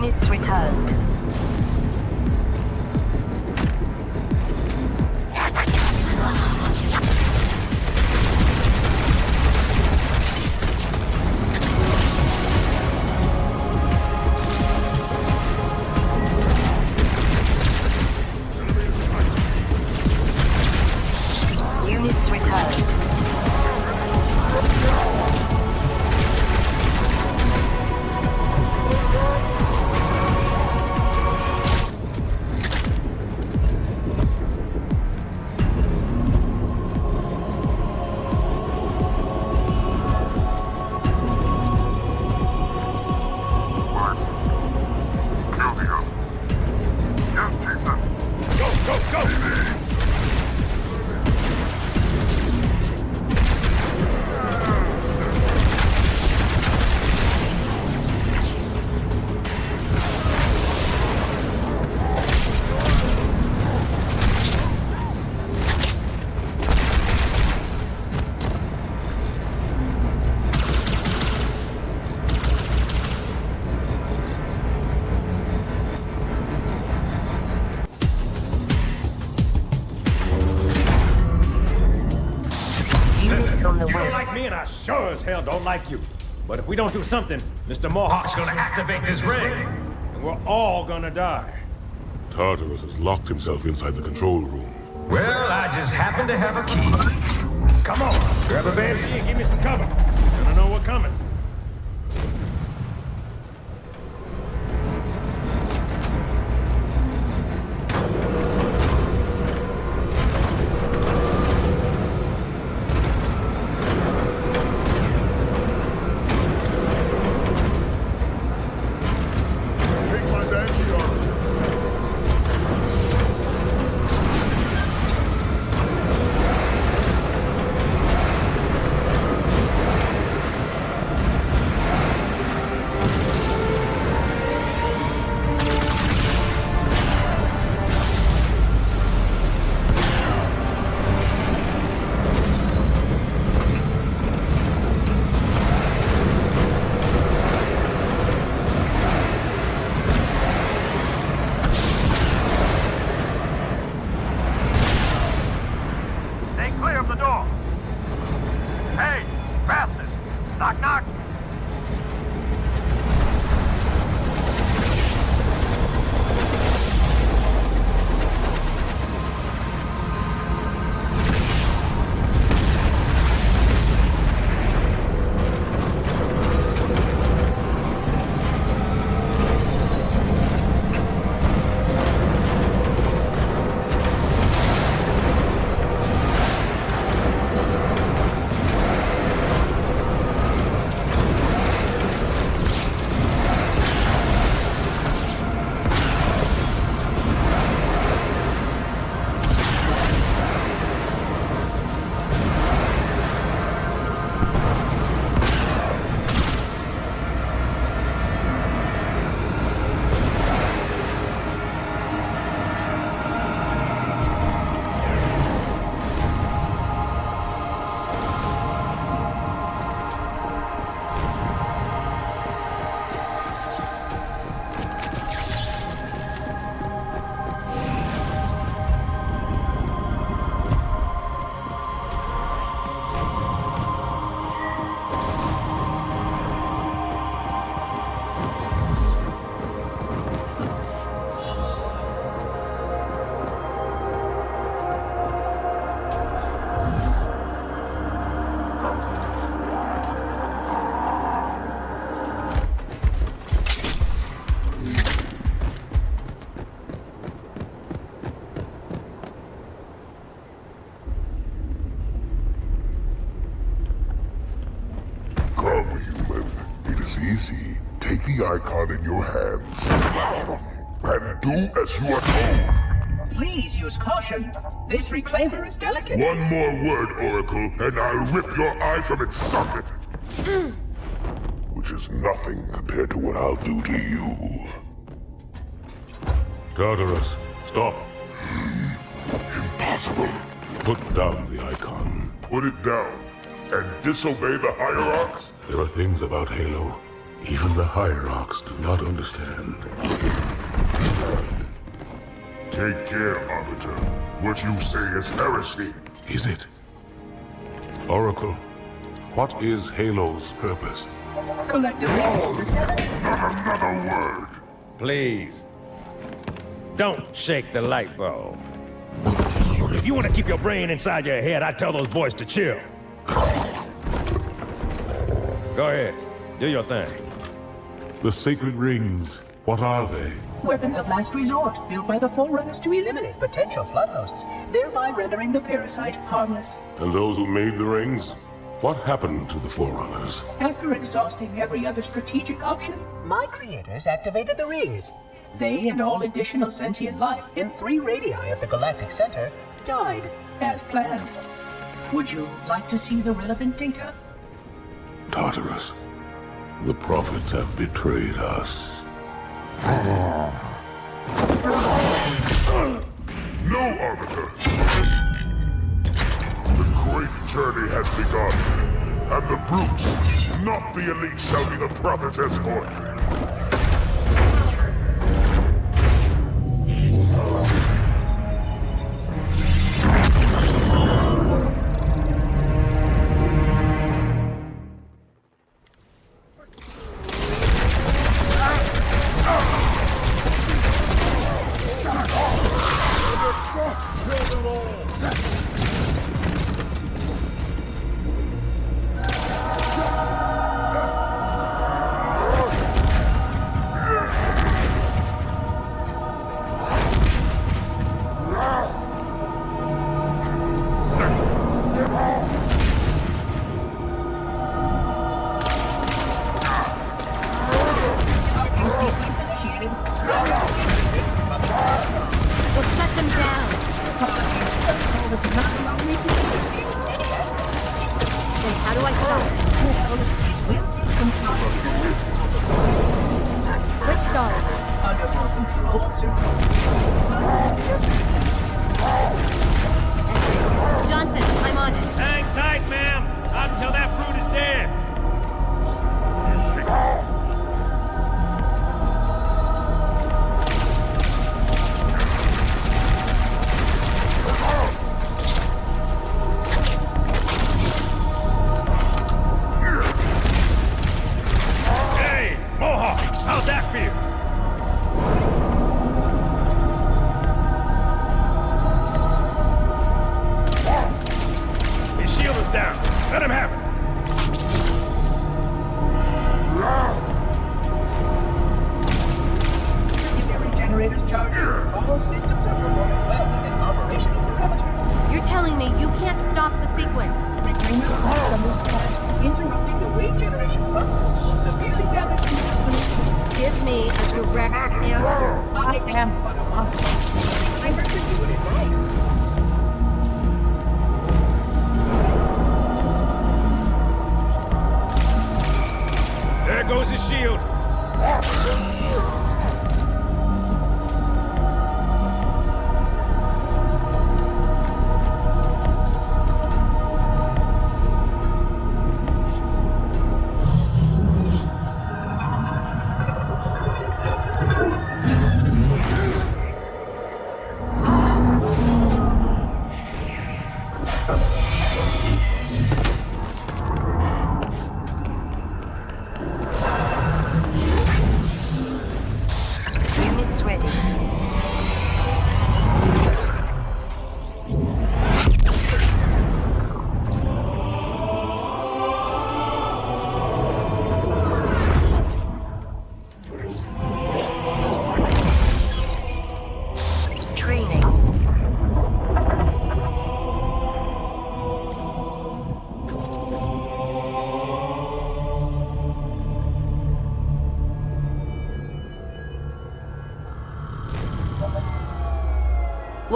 M: Units returned. Units returned. On the
U: You
M: way.
U: don't like me, and I sure as hell don't like you. But if we don't do something, Mr. Mohawk's gonna activate this ring, and we're all gonna die.
D: Tartarus has locked himself inside the control room.
U: Well, I just happen to have a key. Come on, grab a banshee and give me some cover. Gonna know we're coming.
D: easy. Take the icon in your hands and do as you are told.
P: Please use caution. This reclaimer is delicate.
D: One more word, Oracle, and I'll rip your eye from its socket. Which is nothing compared to what I'll do to you.
C: Tartarus, stop.
D: Impossible.
C: Put down the icon.
D: Put it down and disobey the hierarchs?
C: There are things about Halo
D: Even the Hierarchs do not understand. Take care, Arbiter. What you say is heresy. Is it? Oracle, what is Halo's purpose?
P: Collectively, the seven...
D: Not another word!
U: Please. Don't shake the light bulb. If you want to keep your brain inside your head, I tell those boys to chill. Go ahead. Do your thing.
D: The sacred rings, what are they?
P: Weapons of last resort, built by the Forerunners to eliminate potential flood hosts, thereby rendering the parasite harmless.
D: And those who made the rings? What happened to the Forerunners?
P: After exhausting every other strategic option, my creators activated the rings. They and all additional sentient life in 3 radii of the galactic center died as planned. Would you like to see the relevant data?
D: Tartarus, the prophets have betrayed us. No, Arbiter! The great journey has begun, and the brutes, not the elite, shall be the prophet's escort.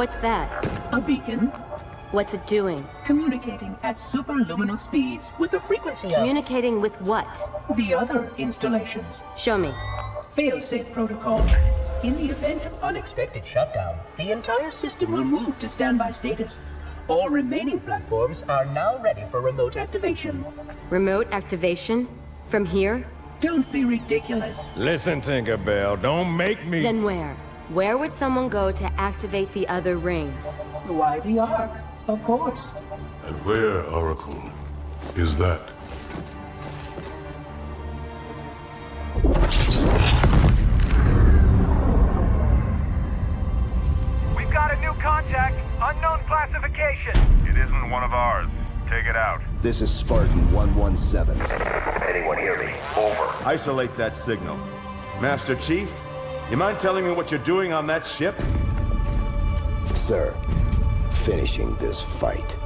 Q: What's that?
P: A beacon.
Q: What's it doing?
P: Communicating at superluminal speeds with the frequency of...
Q: Communicating with what?
P: The other installations.
Q: Show me.
P: Fail-safe protocol. In the event of unexpected shutdown, the entire system will move to standby status. All remaining platforms are now ready for remote activation.
Q: Remote activation? From here?
P: Don't be ridiculous.
U: Listen, Tinkerbell, don't make me...
L: Then where? Where would someone go to activate the other rings?
P: Why the Ark? Of course.
D: And where, Oracle, is that?
T: We've got a new contact. Unknown classification.
O: It isn't one of ours. Take it out.
E: This is Spartan 117.
O: Anyone hear me? Over.
V: Isolate that signal. Master Chief, you mind telling me what you're doing on that ship?
E: Sir, finishing this fight.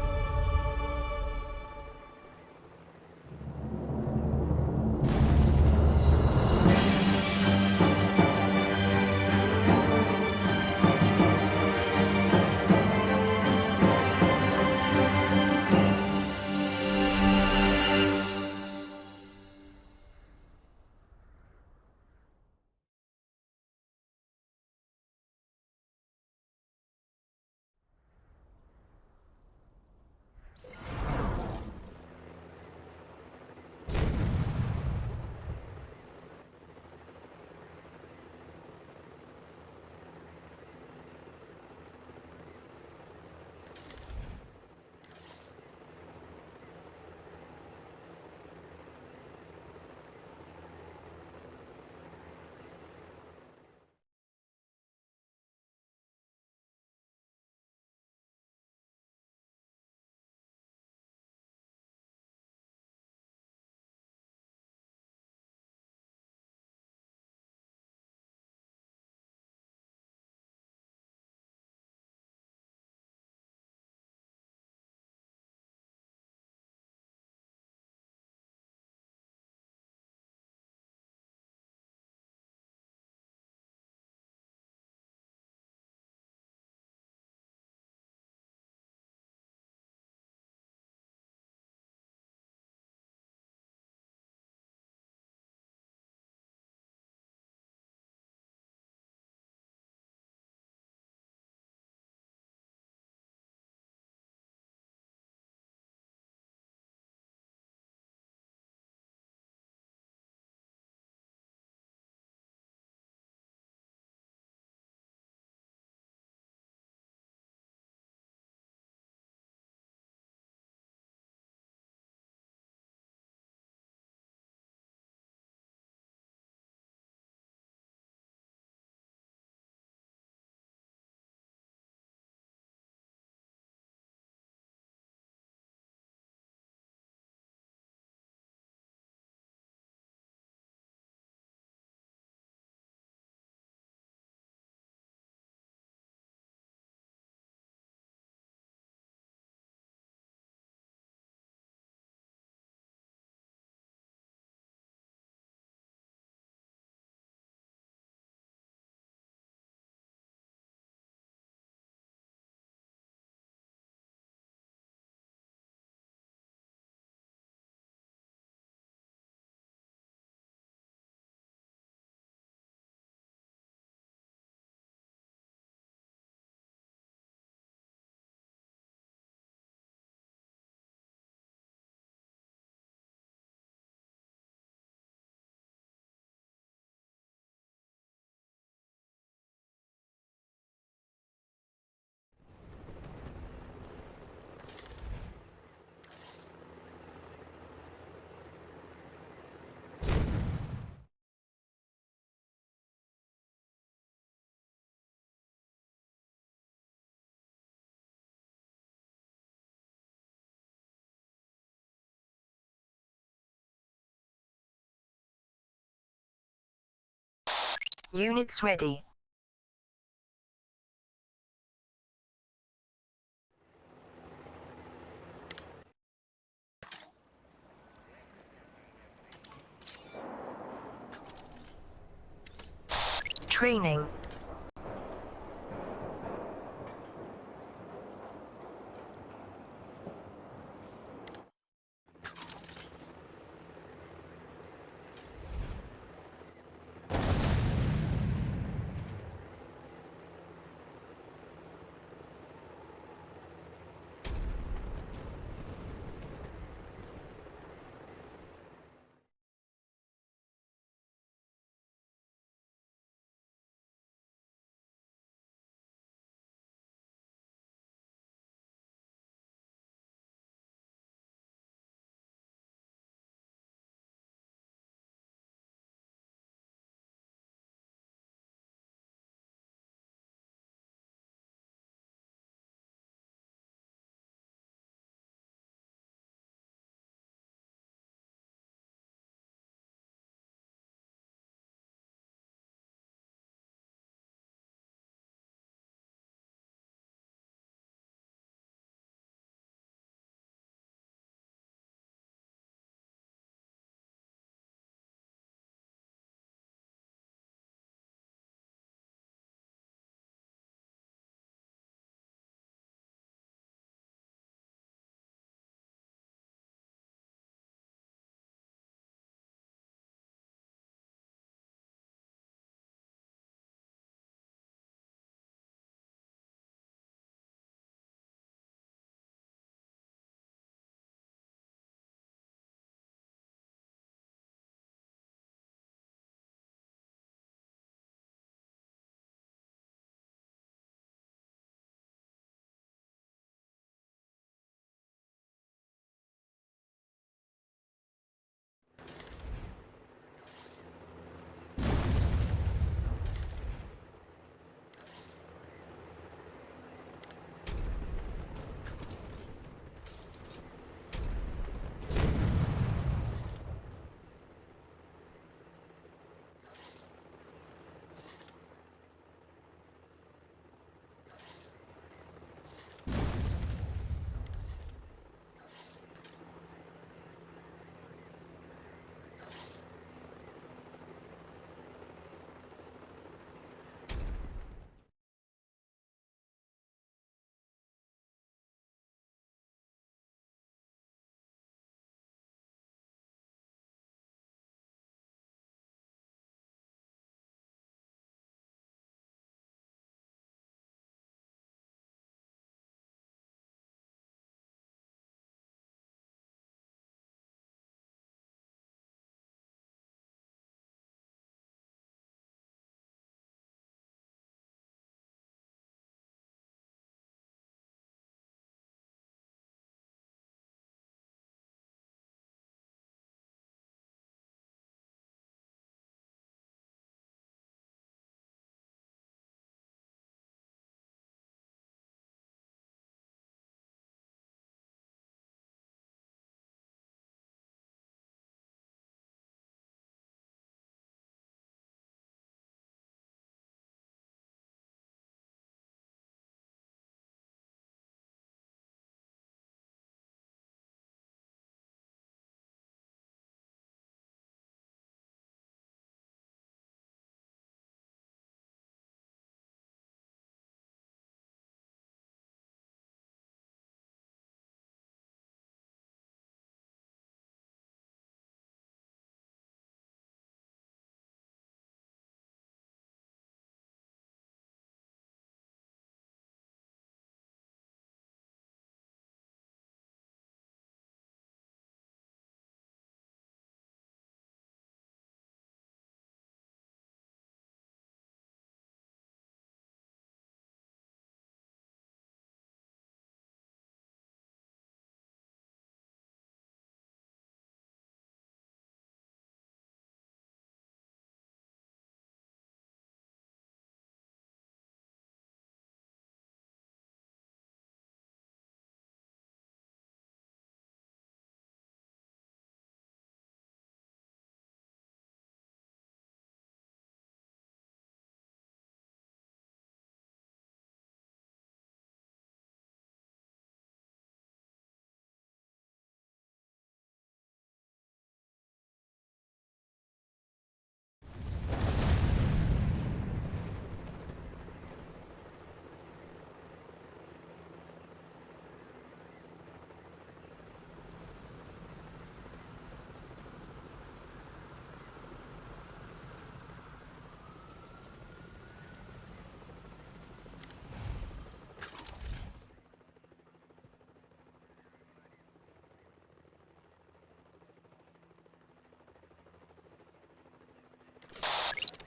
M: Units ready. Training.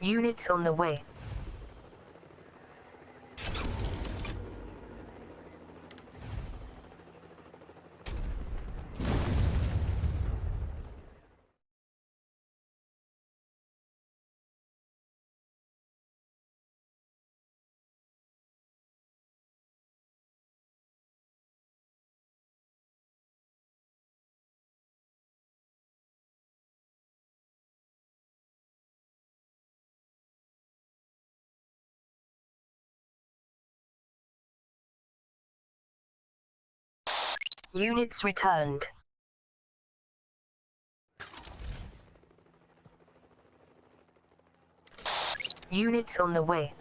M: Units on the way. Units returned. Units on the way.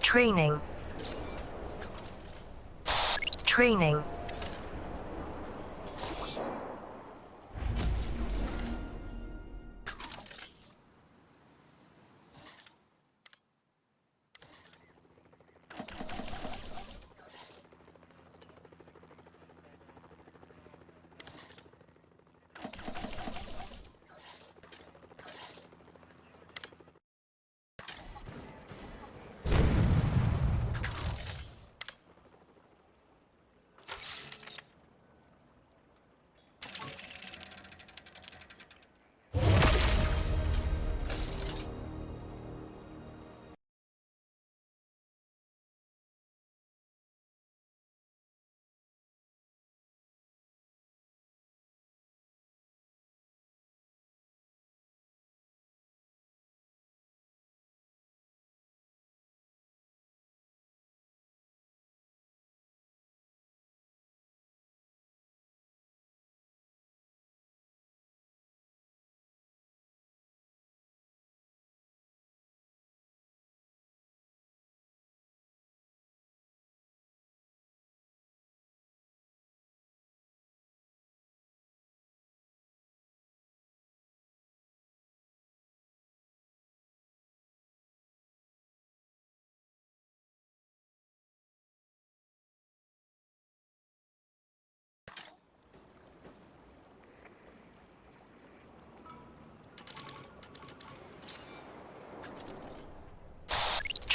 M: Training. Training.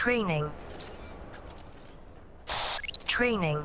M: Training. Training.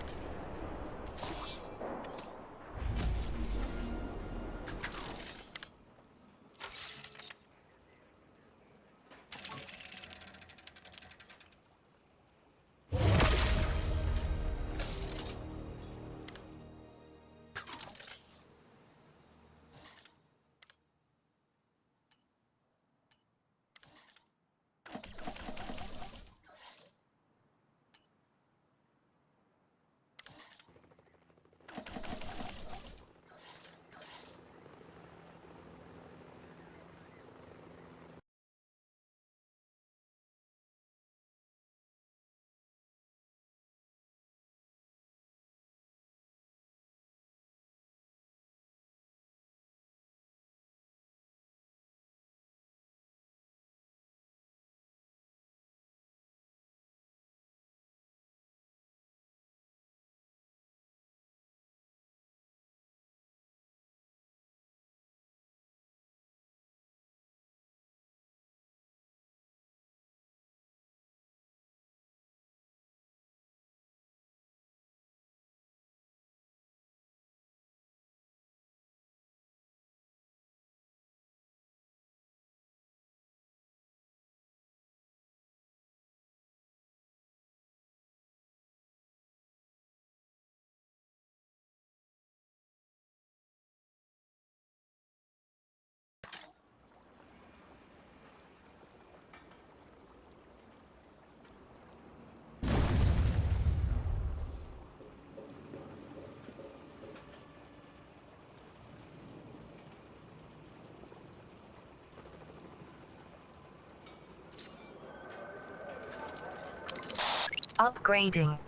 M: Upgrading.